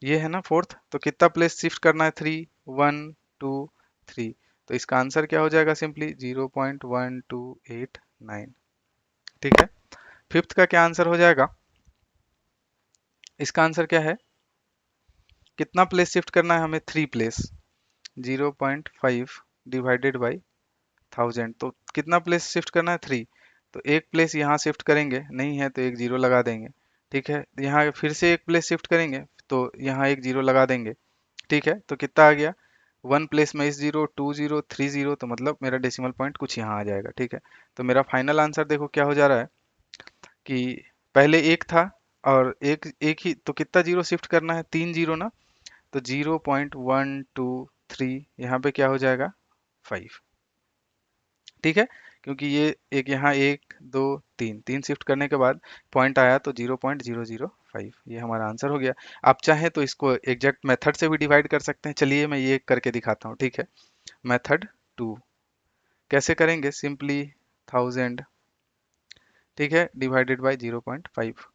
ये है ना फोर्थ, तो कितना प्लेस शिफ्ट करना है, 3, 1 2 3। तो इसका आंसर क्या हो जाएगा, सिंपली 0.1289। ठीक है। फिफ्थ का क्या आंसर हो जाएगा, इसका आंसर क्या है, कितना प्लेस शिफ्ट करना है हमें, 3 प्लेस, 0.5 डिवाइडेड बाई 1000। तो कितना प्लेस शिफ्ट करना है, 3। तो एक प्लेस यहाँ शिफ्ट करेंगे, नहीं है तो एक जीरो लगा देंगे। ठीक है, यहाँ फिर से एक प्लेस शिफ्ट करेंगे तो यहाँ एक जीरो लगा देंगे। ठीक है, तो कितना आ गया, वन प्लेस में इस जीरो, 2 0 3 0, तो मतलब मेरा डेसिमल पॉइंट कुछ यहाँ आ जाएगा। ठीक है, तो मेरा फाइनल आंसर देखो क्या हो जा रहा है कि पहले एक था और एक एक ही, तो कितना जीरो शिफ्ट करना है, 3 0 ना। तो 0.123 यहाँ पे क्या हो जाएगा, 5। ठीक है, क्योंकि ये एक यहाँ, 1 2 3 शिफ्ट करने के बाद पॉइंट आया तो 0.005, ये हमारा आंसर हो गया। आप चाहें तो इसको एग्जैक्ट मेथड से भी डिवाइड कर सकते हैं, चलिए मैं ये करके दिखाता हूँ। ठीक है, मेथड 2 कैसे करेंगे, सिंपली 1000, ठीक है, डिवाइडेड बाई 0.5।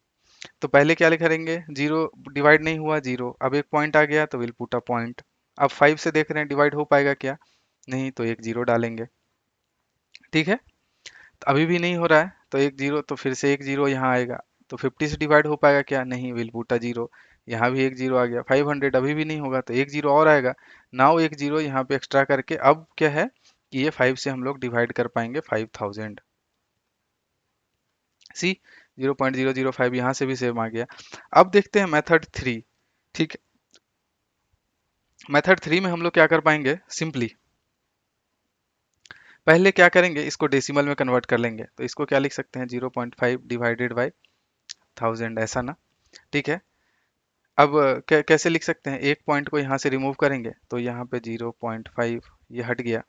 तो पहले क्या करेंगे, जीरो डिवाइड नहीं हुआ, जीरो, अब एक पॉइंट आ गया तो विल पुट अ पॉइंट। अब 5 से देख रहे हैं डिवाइड हो पाएगा क्या, नहीं, तो एक जीरो डालेंगे। ठीक है, तो अभी भी नहीं हो रहा है तो एक जीरो, तो फिर से एक जीरो यहाँ आएगा। तो 50 से डिवाइड हो पाएगा क्या, नहीं, विल पुट अ जीरो। यहाँ भी एक जीरो आ गया। 500 अभी भी नहीं होगा तो एक जीरो और आएगा। नाउ एक जीरो यहाँ पे एक्स्ट्रा करके अब क्या है कि ये 5 से हम लोग डिवाइड कर पाएंगे 5000। सी, 0.005 यहाँ से भी सेम आ गया। अब देखते हैं मेथड 3। ठीक है, मेथड 3 में हम लोग क्या कर पाएंगे, सिंपली पहले क्या करेंगे, इसको डेसिमल में कन्वर्ट कर लेंगे। तो इसको क्या लिख सकते हैं, 0.5 डिवाइडेड बाई 1000, ऐसा ना। ठीक है, अब कैसे लिख सकते हैं, एक पॉइंट को यहाँ से रिमूव करेंगे तो यहाँ पे 0.5 ये हट गया।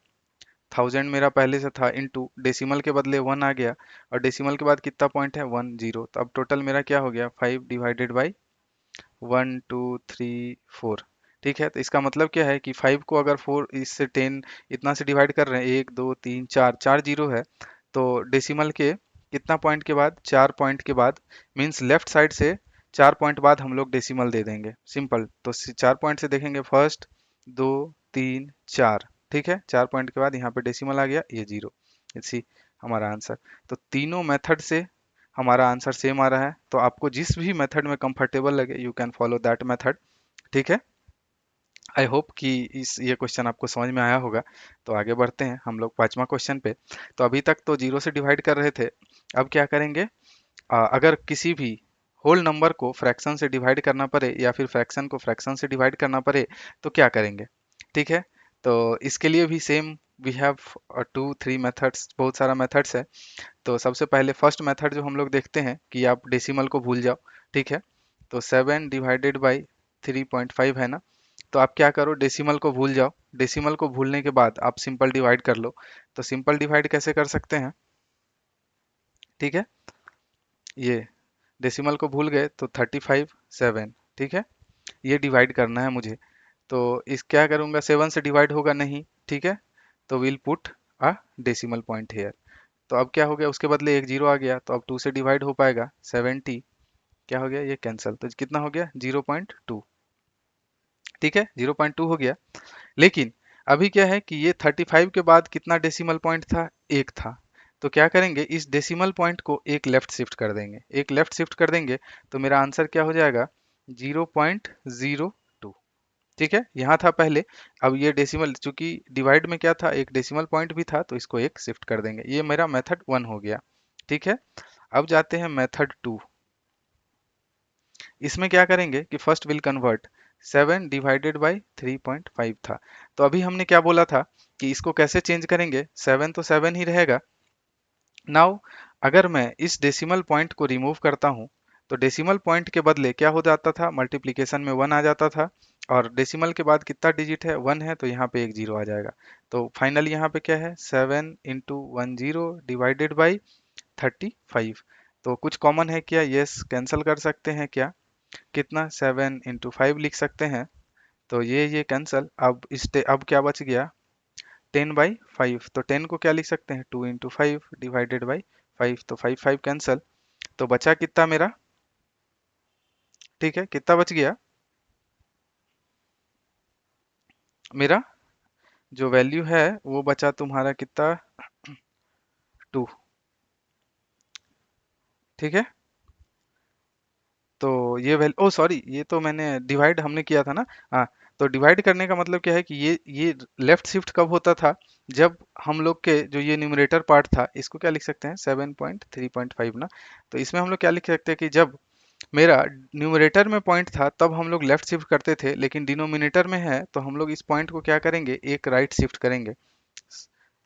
1000 मेरा पहले से था, इनटू डेसिमल के बदले 1 आ गया, और डेसिमल के बाद कितना पॉइंट है, 1 0। तो अब टोटल मेरा क्या हो गया, 5 डिवाइडेड बाई 1 2 3 4। ठीक है, तो इसका मतलब क्या है कि 5 को अगर 4 इससे 10 इतना से डिवाइड कर रहे हैं, 1 2 3 4, 4 जीरो है। तो डेसिमल के कितना पॉइंट के बाद, 4 पॉइंट के बाद, मींस लेफ्ट साइड से 4 पॉइंट बाद हम लोग डेसिमल दे देंगे, सिंपल। तो 4 पॉइंट से देखेंगे, फर्स्ट, 2 3 4। ठीक है, 4 पॉइंट के बाद यहाँ पे डेसिमल आ गया, ये जीरो। इसी हमारा आंसर। तो तीनों मेथड से हमारा आंसर सेम आ रहा है। तो आपको जिस भी मेथड में कंफर्टेबल लगे, you can follow that method. ठीक है, आई होप कि इस ये क्वेश्चन आपको समझ में आया होगा। तो आगे बढ़ते हैं हम लोग पांचवा क्वेश्चन पे। तो अभी तक तो जीरो से डिवाइड कर रहे थे, अब क्या करेंगे, अगर किसी भी होल नंबर को फ्रैक्शन से डिवाइड करना पड़े या फिर फ्रैक्शन को फ्रैक्शन से डिवाइड करना पड़े तो क्या करेंगे। ठीक है, तो इसके लिए भी सेम, वी हैव 2 3 मेथड्स, बहुत सारा मेथड्स है। तो सबसे पहले फर्स्ट मेथड जो हम लोग देखते हैं कि आप डेसिमल को भूल जाओ। ठीक है, तो 7 डिवाइडेड बाई 3.5 है ना। तो आप क्या करो, डेसिमल को भूल जाओ। डेसिमल को भूलने के बाद आप सिंपल डिवाइड कर लो। तो सिंपल डिवाइड कैसे कर सकते हैं, ठीक है, ये डेसिमल को भूल गए तो 35 7। ठीक है, ये डिवाइड करना है मुझे। तो इस क्या करूंगा, 7 से डिवाइड होगा नहीं। ठीक है, तो will put a decimal point here. तो अब क्या हो गया, उसके बदले एक जीरो आ गया, तो अब 2 से डिवाइड हो पाएगा, 70, क्या हो गया, ये कैंसिल, तो कितना हो गया, 0.2। ठीक है, 0.2 हो गया। लेकिन अभी क्या है कि ये 35 के बाद कितना डेसिमल पॉइंट था, एक था। तो क्या करेंगे, इस डेसिमल पॉइंट को एक लेफ्ट शिफ्ट कर देंगे, एक लेफ्ट शिफ्ट कर देंगे। तो मेरा आंसर क्या हो जाएगा, 0.02। ठीक है, यहाँ था पहले, अब ये डेसिमल, चूंकि डिवाइड में क्या था, एक डेसिमल पॉइंट भी था, तो इसको एक शिफ्ट कर देंगे। ये मेरा मेथड 1 हो गया। ठीक है, अब जाते हैं मेथड 2। इसमें क्या करेंगे कि first will convert, 7 divided by 3.5 था। तो अभी हमने क्या बोला था कि इसको कैसे चेंज करेंगे, 7 तो 7 ही रहेगा। नाउ अगर मैं इस डेसिमल पॉइंट को रिमूव करता हूं, तो डेसिमल पॉइंट के बदले क्या हो जाता था, मल्टीप्लिकेशन में 1 आ जाता था। और डेसिमल के बाद कितना डिजिट है, 1 है, तो यहाँ पे एक जीरो आ जाएगा। तो फाइनल यहाँ पे क्या है, 7 × 10 डिवाइडेड बाई 35। तो कुछ कॉमन है क्या, यस, कैंसिल कर सकते हैं क्या, कितना, 7 × 5 लिख सकते हैं। तो ये कैंसल, अब क्या बच गया, 10/5। तो 10 को क्या लिख सकते हैं, 2 × 5 डिवाइडेड बाई 5। तो 5 5 कैंसल, तो बचा कितना मेरा, ठीक है, कितना बच गया, मेरा जो वैल्यू है वो बचा तुम्हारा कितना, 2। ठीक है, तो ये वैल्यू, ओ सॉरी, ये तो मैंने डिवाइड हमने किया था ना। हाँ, तो डिवाइड करने का मतलब क्या है कि ये लेफ्ट शिफ्ट कब होता था, जब हम लोग के जो ये न्यूमरेटर पार्ट था, इसको क्या लिख सकते हैं, 7.3.5 ना। तो इसमें हम लोग क्या लिख सकते हैं कि जब मेरा न्यूमरेटर में पॉइंट था तब हम लोग लेफ्ट शिफ्ट करते थे, लेकिन डिनोमिनेटर में है तो हम लोग इस पॉइंट को क्या करेंगे, एक राइट शिफ्ट करेंगे।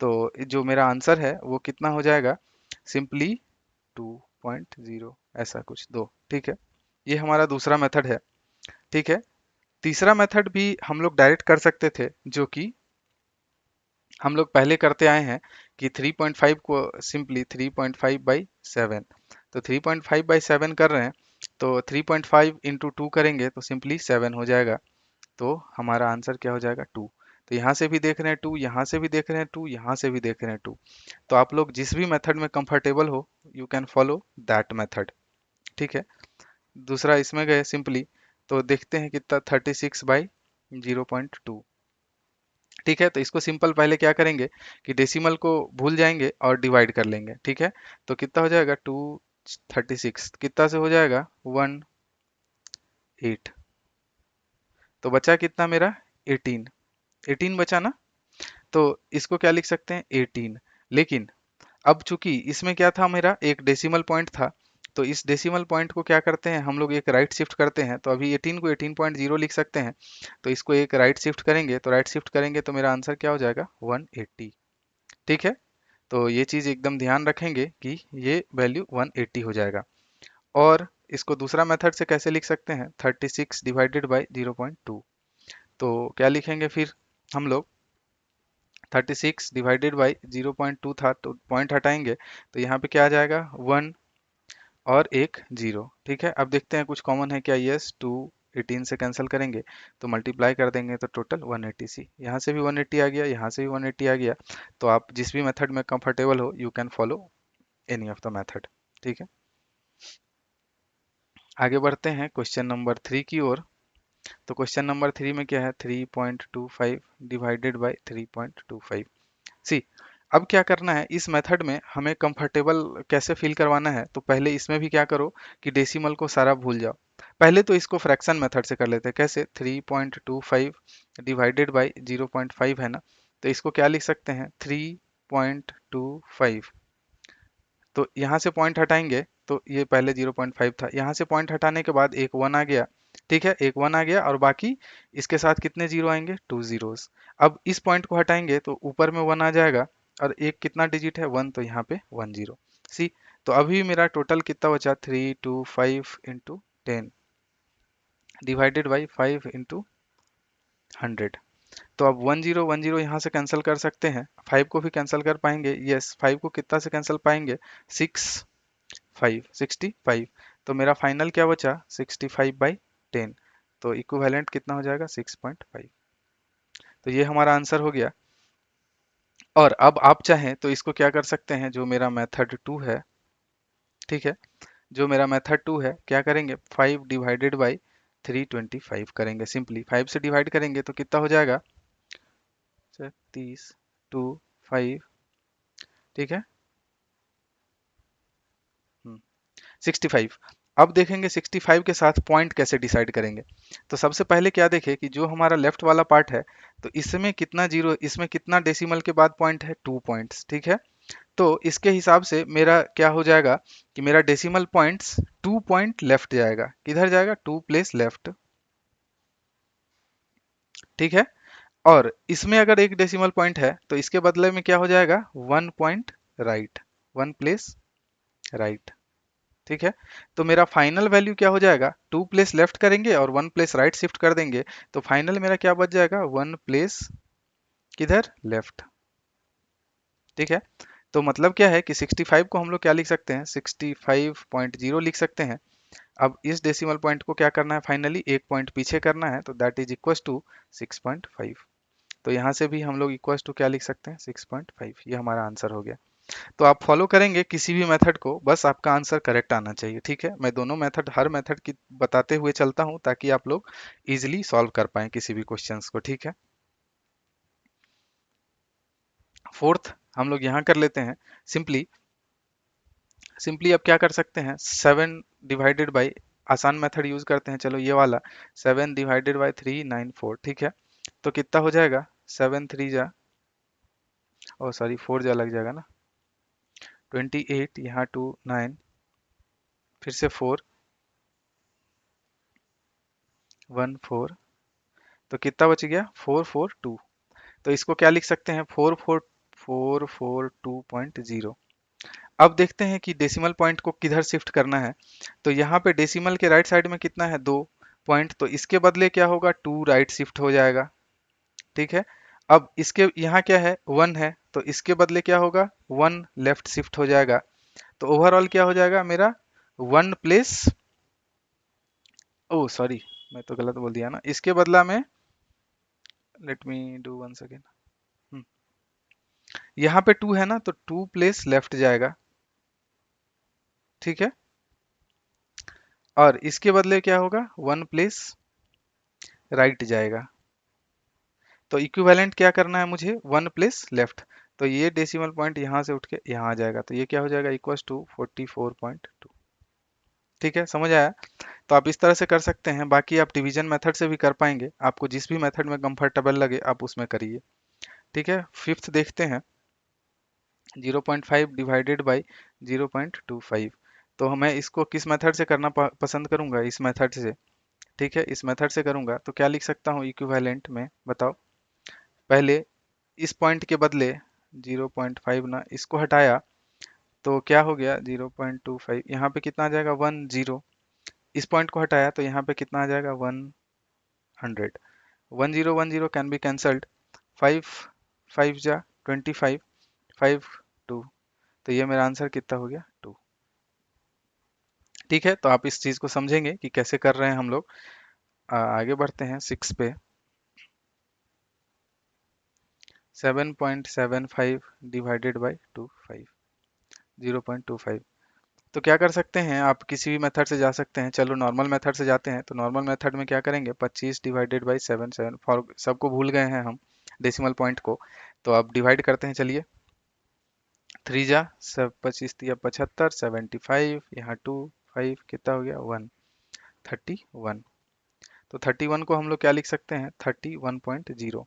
तो जो मेरा आंसर है वो कितना हो जाएगा, सिंपली 2.0 ऐसा कुछ दो। ठीक है, ये हमारा दूसरा मेथड है। ठीक है, तीसरा मेथड भी हम लोग डायरेक्ट कर सकते थे, जो कि हम लोग पहले करते आए हैं कि 3.5 को सिंपली 3.5/7, तो 3.5/7 कर रहे हैं, तो 3.5 इंटू 2 करेंगे तो सिंपली 7 हो जाएगा। तो हमारा आंसर क्या हो जाएगा, 2। तो यहाँ से भी देख रहे हैं 2, यहाँ से भी देख रहे हैं 2, यहाँ से भी देख रहे हैं 2। तो आप लोग जिस भी मेथड में कंफर्टेबल हो, you can follow that method. ठीक है, दूसरा इसमें गए सिंपली, तो देखते हैं कितना, 36/0.2। ठीक है, तो इसको सिंपल पहले क्या करेंगे कि डेसिमल को भूल जाएंगे और डिवाइड कर लेंगे। ठीक है, तो कितना हो जाएगा, 236 कितना से हो जाएगा, 1 8। तो बचा कितना मेरा, 18। 18 बचा ना। तो इसको क्या लिख सकते हैं, 18। लेकिन अब चूंकि इसमें क्या था, मेरा एक डेसिमल पॉइंट था, तो इस डेसिमल पॉइंट को क्या करते हैं हम लोग, एक राइट शिफ्ट करते हैं। तो अभी 18 को 18.0 लिख सकते हैं, तो इसको एक राइट शिफ्ट करेंगे, तो राइट शिफ्ट करेंगे तो मेरा आंसर क्या हो जाएगा, 180। ठीक है, तो ये चीज़ एकदम ध्यान रखेंगे कि ये वैल्यू 180 हो जाएगा। और इसको दूसरा मेथड से कैसे लिख सकते हैं, 36 डिवाइडेड बाई 0.2। तो क्या लिखेंगे फिर हम लोग, 36 डिवाइडेड बाई 0.2 था, तो पॉइंट हटाएंगे तो यहाँ पे क्या आ जाएगा, 1 और एक 0। ठीक है, अब देखते हैं कुछ कॉमन है क्या, यस, 2 18 से कैंसिल करेंगे तो मल्टीप्लाई कर देंगे तो टोटल 180। सी यहाँ से भी 180 आ गया, यहाँ से भी 180 आ गया। तो आप जिस भी मेथड में कंफर्टेबल हो, you can follow any of the method. ठीक है, आगे बढ़ते हैं क्वेश्चन नंबर 3 की ओर। तो क्वेश्चन नंबर 3 में क्या है, 3.25 डिवाइडेड बाई 3.25। सी, अब क्या करना है, इस मेथड में हमें कंफर्टेबल कैसे फील करवाना है, तो पहले इसमें भी क्या करो कि डेसिमल को सारा भूल जाओ। पहले तो इसको फ्रैक्शन मेथड से कर लेते हैं, कैसे, 3.25 डिवाइडेड बाई 0.5 है ना। तो इसको क्या लिख सकते हैं, 3.25। तो यहाँ से पॉइंट हटाएंगे तो ये पहले 0.5 था, यहाँ से पॉइंट हटाने के बाद एक 1 आ गया। ठीक है, एक 1 आ गया और बाकी इसके साथ कितने जीरो आएंगे, 2 जीरोस। अब इस पॉइंट को हटाएंगे तो ऊपर में 1 आ जाएगा, और एक कितना डिजिट है, 1, तो यहाँ पे 1 जीरो। सी, तो अभी मेरा टोटल कितना बचा, 325 इंटू 10 डिवाइडेड बाई 5 इंटू 100। तो अब 1 0 1 0 यहाँ से कैंसिल कर सकते हैं, 5 को भी कैंसिल कर पाएंगे, यस, 5 को कितना से कैंसिल पाएंगे, 65। तो मेरा फाइनल क्या बचा, 65/10। तो इक्विवेलेंट कितना हो जाएगा, 6.5। तो ये हमारा आंसर हो गया। और अब आप चाहें तो इसको क्या कर सकते हैं, जो मेरा मेथड 2 है, ठीक है, जो मेरा मेथड 2 है, क्या करेंगे, 5 डिवाइडेड बाई 325 करेंगे। सिंपली 5 से डिवाइड करेंगे तो कितना हो जाएगा, 30 2 5। ठीक है, 65। अब देखेंगे 65 के साथ पॉइंट कैसे डिसाइड करेंगे। तो सबसे पहले क्या देखें कि जो हमारा लेफ्ट वाला पार्ट है, तो इसमें कितना जीरो, इसमें कितना डेसिमल के बाद पॉइंट है, 2 पॉइंट्स। ठीक है, तो इसके हिसाब से मेरा क्या हो जाएगा कि मेरा डेसिमल पॉइंट्स 2 पॉइंट लेफ्ट जाएगा, किधर जाएगा, 2 प्लेस लेफ्ट। ठीक है, और इसमें अगर एक डेसिमल पॉइंट है तो इसके बदले में क्या हो जाएगा, 1 पॉइंट राइट, 1 प्लेस राइट। ठीक है, तो मेरा फाइनल वैल्यू क्या हो जाएगा, 2 प्लेस लेफ्ट करेंगे और 1 प्लेस राइट शिफ्ट कर देंगे, तो फाइनल मेरा क्या बच जाएगा, 1 प्लेस किधर, लेफ्ट। ठीक है, तो मतलब क्या है कि 65 को हम लोग क्या लिख सकते हैं, 65.0 लिख सकते हैं। अब इस डेसिमल पॉइंट को क्या करना है, फाइनली एक पॉइंट पीछे करना है, तो दैट इज इक्वल टू 6.5। तो यहाँ से भी हम लोग इक्वल टू क्या लिख सकते हैं, 6.5। ये हमारा आंसर हो गया। तो आप फॉलो करेंगे किसी भी मेथड को, बस आपका आंसर करेक्ट आना चाहिए। ठीक है, मैं दोनों मेथड, हर मेथड की बताते हुए चलता हूँ ताकि आप लोग इजीली सॉल्व कर पाएं किसी भी क्वेश्चंस को। ठीक है, फोर्थ हम लोग यहाँ कर लेते हैं। सिंपली सिंपली अब क्या कर सकते हैं, 7 डिवाइडेड बाई, आसान मेथड यूज करते हैं, चलो ये वाला, 7 डिवाइडेड बाई 394, ठीक है। तो कितना हो जाएगा, 7 3 जा, ओ सॉरी 4 जा लग जाएगा ना, 28, यहाँ 2 9, फिर से 4 1 4, तो कितना बच गया, 4 4 2। तो इसको क्या लिख सकते हैं, 4 4 4 4 2.0। अब देखते हैं कि डेसिमल पॉइंट को किधर शिफ्ट करना है। तो यहाँ पे डेसिमल के राइट साइड में कितना है, 2 पॉइंट, तो इसके बदले क्या होगा, 2 राइट शिफ्ट हो जाएगा, ठीक है। अब इसके यहाँ क्या है, 1 है, तो इसके बदले क्या होगा, 1 लेफ्ट शिफ्ट हो जाएगा। तो ओवरऑल क्या हो जाएगा मेरा, 1 प्लेस, ओ सॉरी मैं तो गलत बोल दिया ना, इसके बदला में, let me do once again, यहाँ पे 2 है ना, तो 2 प्लेस लेफ्ट जाएगा, ठीक है। और इसके बदले क्या होगा, 1 प्लेस राइट जाएगा। तो इक्विवेलेंट क्या करना है मुझे, 1 प्लेस लेफ्ट। तो ये डेसिमल पॉइंट यहाँ से उठ के यहाँ आ जाएगा, तो ये क्या हो जाएगा, इक्वल्स टू 44.2। ठीक है, समझ आया। तो आप इस तरह से कर सकते हैं, बाकी आप डिवीजन मेथड से भी कर पाएंगे, आपको जिस भी मेथड में कंफर्टेबल लगे आप उसमें करिए। ठीक है, फिफ्थ देखते हैं, 0.5 डिवाइडेड बाई 0.25। तो मैं इसको किस मेथड से करना पसंद करूंगा, इस मेथड से, ठीक है, इस मेथड से करूंगा। तो क्या लिख सकता हूँ इक्विवेलेंट में, बताओ। पहले इस पॉइंट के बदले 0.5 ना, इसको हटाया, तो क्या हो गया, 0.25, यहाँ पे कितना आ जाएगा, 10। इस पॉइंट को हटाया तो यहाँ पे कितना आ जाएगा, 100। 10 कैन बी कैंसल्ड, 5 5 जा 25, 5 2, तो ये मेरा आंसर कितना हो गया, 2। ठीक है, तो आप इस चीज को समझेंगे कि कैसे कर रहे हैं हम लोग। आगे बढ़ते हैं 6 पे, 7.75 डिवाइडेड बाई 0.25। तो क्या कर सकते हैं, आप किसी भी मेथड से जा सकते हैं, चलो नॉर्मल मेथड से जाते हैं। तो नॉर्मल मेथड में क्या करेंगे, 25 डिवाइडेड बाई 7, फॉर सबको भूल गए हैं हम डेसिमल पॉइंट को, तो अब डिवाइड करते हैं, चलिए। 3 जा, सब 25 3 75, 75, यहाँ 2 5, कितना हो गया, 1 31। तो 31 को हम लोग क्या लिख सकते हैं, 31.0।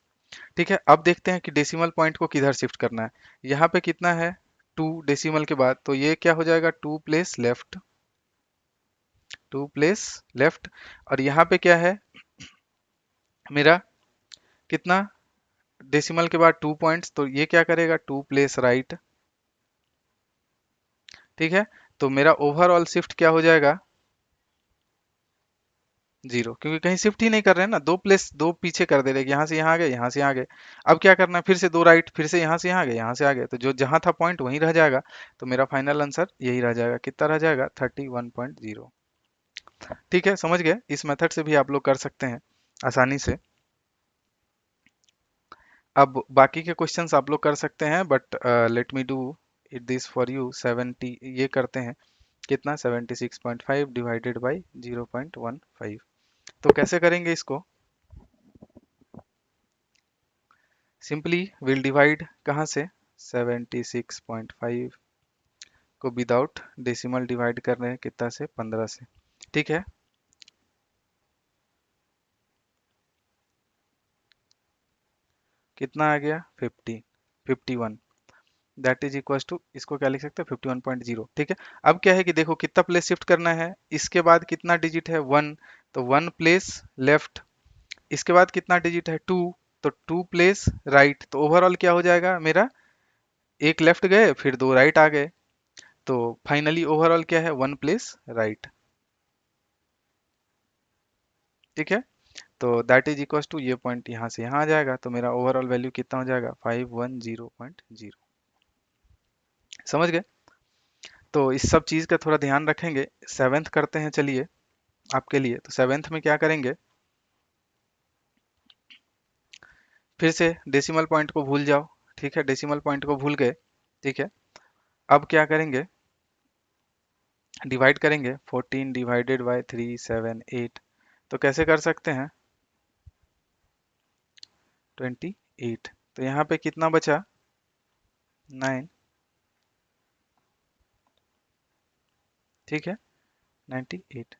ठीक है, अब देखते हैं कि डेसिमल पॉइंट को किधर शिफ्ट करना है। यहाँ पे कितना है, 2 डेसिमल के बाद, तो ये क्या हो जाएगा, 2 प्लेस लेफ्ट, 2 प्लेस लेफ्ट। और यहाँ पे क्या है मेरा, कितना, डेसिमल के बाद 2 पॉइंट्स, तो ये क्या करेगा, 2 प्लेस राइट। ठीक है, तो मेरा ओवरऑल शिफ्ट क्या हो जाएगा, 0, क्योंकि कहीं शिफ्ट ही नहीं कर रहे हैं ना, 2 प्लेस 2 पीछे कर दे रहे हैं, यहाँ से यहाँ आ गए, यहाँ से यहाँ आ गए। अब क्या करना है, फिर से 2 राइट, फिर से यहाँ से यहाँ आ गए, यहाँ से आ गए, तो जो जहाँ था पॉइंट वहीं रह जाएगा। तो मेरा फाइनल आंसर यही रह जाएगा, कितना रह जाएगा, 31.0। ठीक है, समझ गए, इस मेथड से भी आप लोग कर सकते हैं आसानी से। अब बाकी के क्वेश्चंस आप लोग कर सकते हैं, but let me do it this for you. 70 ये करते हैं, कितना, 76.5 डिवाइडेड बाई 0.15। तो कैसे करेंगे इसको, सिंपली विल डिवाइड कहाँ से, 76.5 को विदाउट डेसिमल डिवाइड कर रहे हैं, कितना से, 15 से। ठीक है, कितना आ गया, 51। दैट इज इक्वल टू, इसको क्या लिख सकते हैं, 51.0। ठीक है, अब क्या है कि देखो कितना प्लेस शिफ्ट करना है, इसके बाद कितना डिजिट है, 1, तो 1 प्लेस लेफ्ट। इसके बाद कितना डिजिट है, 2, तो 2 प्लेस राइट। तो ओवरऑल क्या हो जाएगा मेरा, एक लेफ्ट गए, फिर 2 राइट आ गए, तो फाइनली ओवरऑल क्या है, 1 प्लेस राइट। ठीक है, तो दैट इज इक्वल टू, ये पॉइंट यहाँ से यहाँ आ जाएगा, तो मेरा ओवरऑल वैल्यू कितना हो जाएगा, 510.0। समझ गए, तो इस सब चीज़ का थोड़ा ध्यान रखेंगे। सेवेंथ करते हैं, चलिए आपके लिए। तो सेवेंथ में क्या करेंगे, फिर से डेसिमल पॉइंट को भूल जाओ। ठीक है, डेसिमल पॉइंट को भूल गए। ठीक है, अब क्या करेंगे, डिवाइड करेंगे, 14 डिवाइडेड बाई 3 7 8। तो कैसे कर सकते हैं, 28। तो यहाँ पे कितना बचा, 9, ठीक है, 98,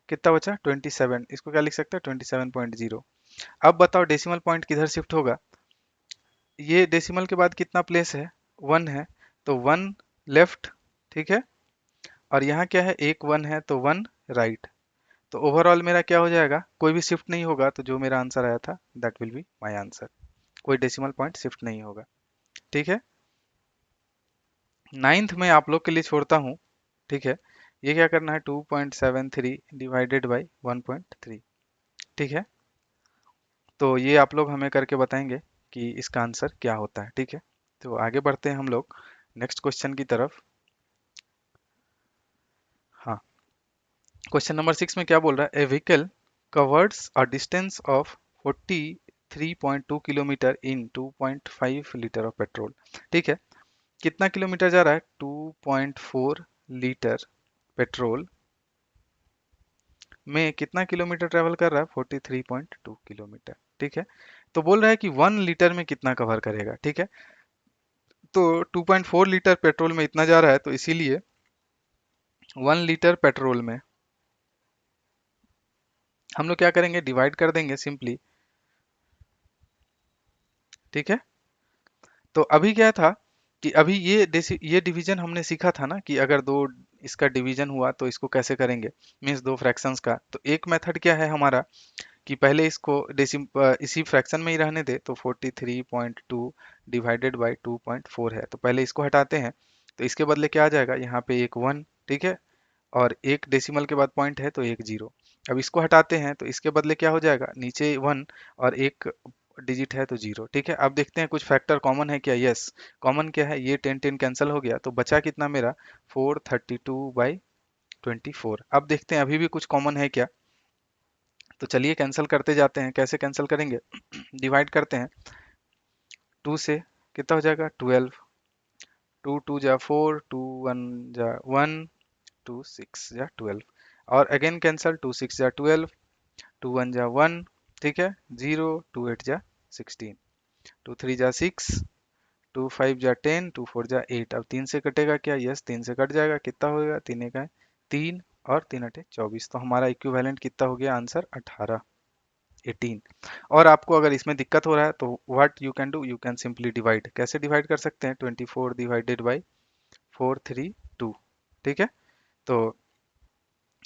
कितना बचा 27, इसको क्या लिख सकते हैं 27.0। अब बताओ डेसिमल पॉइंट किधर शिफ्ट होगा, ये डेसिमल के बाद कितना प्लेस है, 1 है, तो 1 लेफ्ट, ठीक है, और यहाँ क्या है एक 1 है तो 1 राइट। तो ओवरऑल मेरा क्या हो जाएगा, कोई भी शिफ्ट नहीं होगा, तो जो मेरा आंसर आया था that will be my answer, कोई डेसिमल पॉइंट शिफ्ट नहीं होगा, ठीक है। नाइन्थ में आप लोग के लिए छोड़ता हूँ, ठीक है, ये क्या करना है 2.73 डिवाइडेड बाई 1.3, ठीक है, तो ये आप लोग हमें करके बताएंगे कि इसका आंसर क्या होता है, ठीक है। तो आगे बढ़ते हैं हम लोग नेक्स्ट क्वेश्चन की तरफ। हाँ, क्वेश्चन नंबर 6 में क्या बोल रहा है, a vehicle covers a distance of 43.2 kilometre in 2.5 litre of petrol, ठीक है, कितना किलोमीटर जा रहा है 2.4 लीटर पेट्रोल में कितना किलोमीटर ट्रेवल कर रहा है 43.2 किलोमीटर, ठीक है, तो बोल रहा है कि 1 लीटर में कितना कवर करेगा, ठीक है, तो 2.4 लीटर पेट्रोल में इतना जा रहा है, तो इसीलिए 1 लीटर पेट्रोल में हम लोग क्या करेंगे, डिवाइड कर देंगे सिंपली, ठीक है। तो अभी क्या था कि अभी ये डिवीजन हमने सीखा था ना कि अगर दो इसका डिवीजन हुआ तो इसको कैसे करेंगे, मीन्स दो फ्रैक्शंस का, तो एक मेथड क्या है हमारा कि पहले इसको इसी फ्रैक्शन में ही रहने दे, तो 43.2 डिवाइडेड बाई 2.4 है, तो पहले इसको हटाते हैं, तो इसके बदले क्या आ जाएगा, यहाँ पे एक 1, ठीक है, और एक डेसिमल के बाद पॉइंट है तो एक 0। अब इसको हटाते हैं तो इसके बदले क्या हो जाएगा, नीचे 1 और एक डिजिट है तो 0, ठीक है। अब देखते हैं कुछ फैक्टर कॉमन है क्या, यस कॉमन क्या है, ये 10 कैंसिल हो गया, तो बचा कितना मेरा 432/24। अब देखते हैं अभी भी कुछ कॉमन है क्या, तो चलिए कैंसिल करते जाते हैं, कैसे कैंसिल करेंगे डिवाइड करते हैं, 2 से कितना हो जाएगा 12, 2 2 जा 4, 2 1 जा 1, 2 6 जा 12 और अगेन कैंसिल, 2 6 जा 12, 2 1 जा 1, ठीक है, 0 2 8 जा 16, 2 3 जा 6, 2 5 जा 10, 2 4 जा 8। अब 3 से कटेगा क्या, यस 3 से कट जाएगा, कितना होगा 3 एक है 3 और 3 अठे 24, तो हमारा इक्विवेलेंट कितना हो गया आंसर 18, 18। और आपको अगर इसमें दिक्कत हो रहा है तो what you can do, you can simply divide, कैसे डिवाइड कर सकते हैं 24 डिवाइडेड बाई 432, ठीक है, तो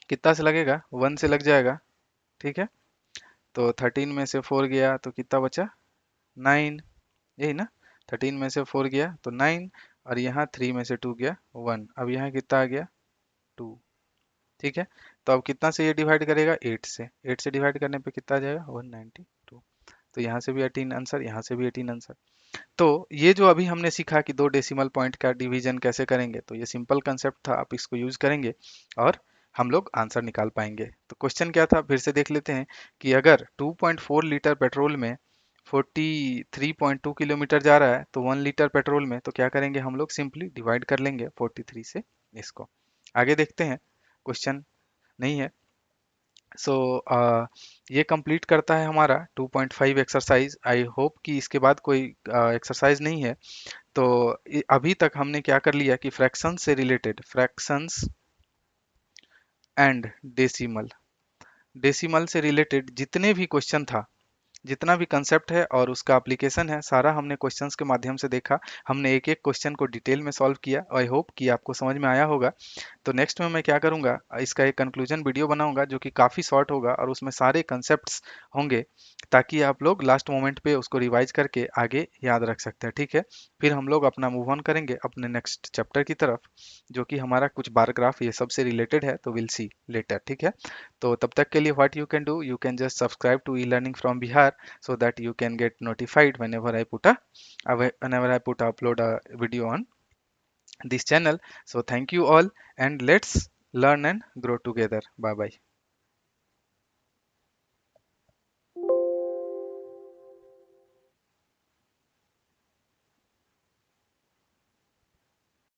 कितना से लगेगा 1 से लग जाएगा, ठीक है, तो 13 में से 4 गया तो कितना बचा 9, यही ना, 13 में से 4 गया तो 9, और यहाँ 3 में से 2 गया 1, अब यहाँ कितना आ गया 2, ठीक है, तो अब कितना से ये डिवाइड करेगा 8 से, 8 से डिवाइड करने पे कितना आ जाएगा 192, तो यहाँ से भी 18 आंसर, यहाँ से भी 18 आंसर। तो ये जो अभी हमने सीखा कि दो डेसिमल पॉइंट का डिवीजन कैसे करेंगे, तो ये सिंपल कंसेप्ट था, आप इसको यूज करेंगे और हम लोग आंसर निकाल पाएंगे। तो क्वेश्चन क्या था फिर से देख लेते हैं कि अगर 2.4 लीटर पेट्रोल में 43.2 किलोमीटर जा रहा है तो 1 लीटर पेट्रोल में तो क्या करेंगे हम लोग, सिंपली डिवाइड कर लेंगे 43 से इसको। आगे देखते हैं, क्वेश्चन नहीं है, सो ये कंप्लीट करता है हमारा 2.5 एक्सरसाइज। आई होप कि इसके बाद कोई एक्सरसाइज नहीं है। तो अभी तक हमने क्या कर लिया कि फ्रैक्शंस से related, fractions and decimal, decimal से रिलेटेड जितने भी क्वेश्चन था, जितना भी कंसेप्ट है और उसका एप्लीकेशन है, सारा हमने क्वेश्चंस के माध्यम से देखा। हमने एक एक क्वेश्चन को डिटेल में सॉल्व किया। आई होप कि आपको समझ में आया होगा। तो नेक्स्ट में मैं क्या करूंगा, इसका एक कंक्लूजन वीडियो बनाऊंगा जो कि काफ़ी शॉर्ट होगा और उसमें सारे कंसेप्ट्स होंगे, ताकि आप लोग लास्ट मोमेंट पे उसको रिवाइज करके आगे याद रख सकते हैं, ठीक है। फिर हम लोग अपना मूव ऑन करेंगे अपने नेक्स्ट चैप्टर की तरफ, जो कि हमारा कुछ बार ग्राफ ये सबसे रिलेटेड है, तो विल सी लेटर, ठीक है। तो तब तक के लिए what you can do, you can just subscribe to e learning from Bihar, so that you can get notified whenever I put upload a video on this channel. So thank you all, and let's learn and grow together. Bye bye.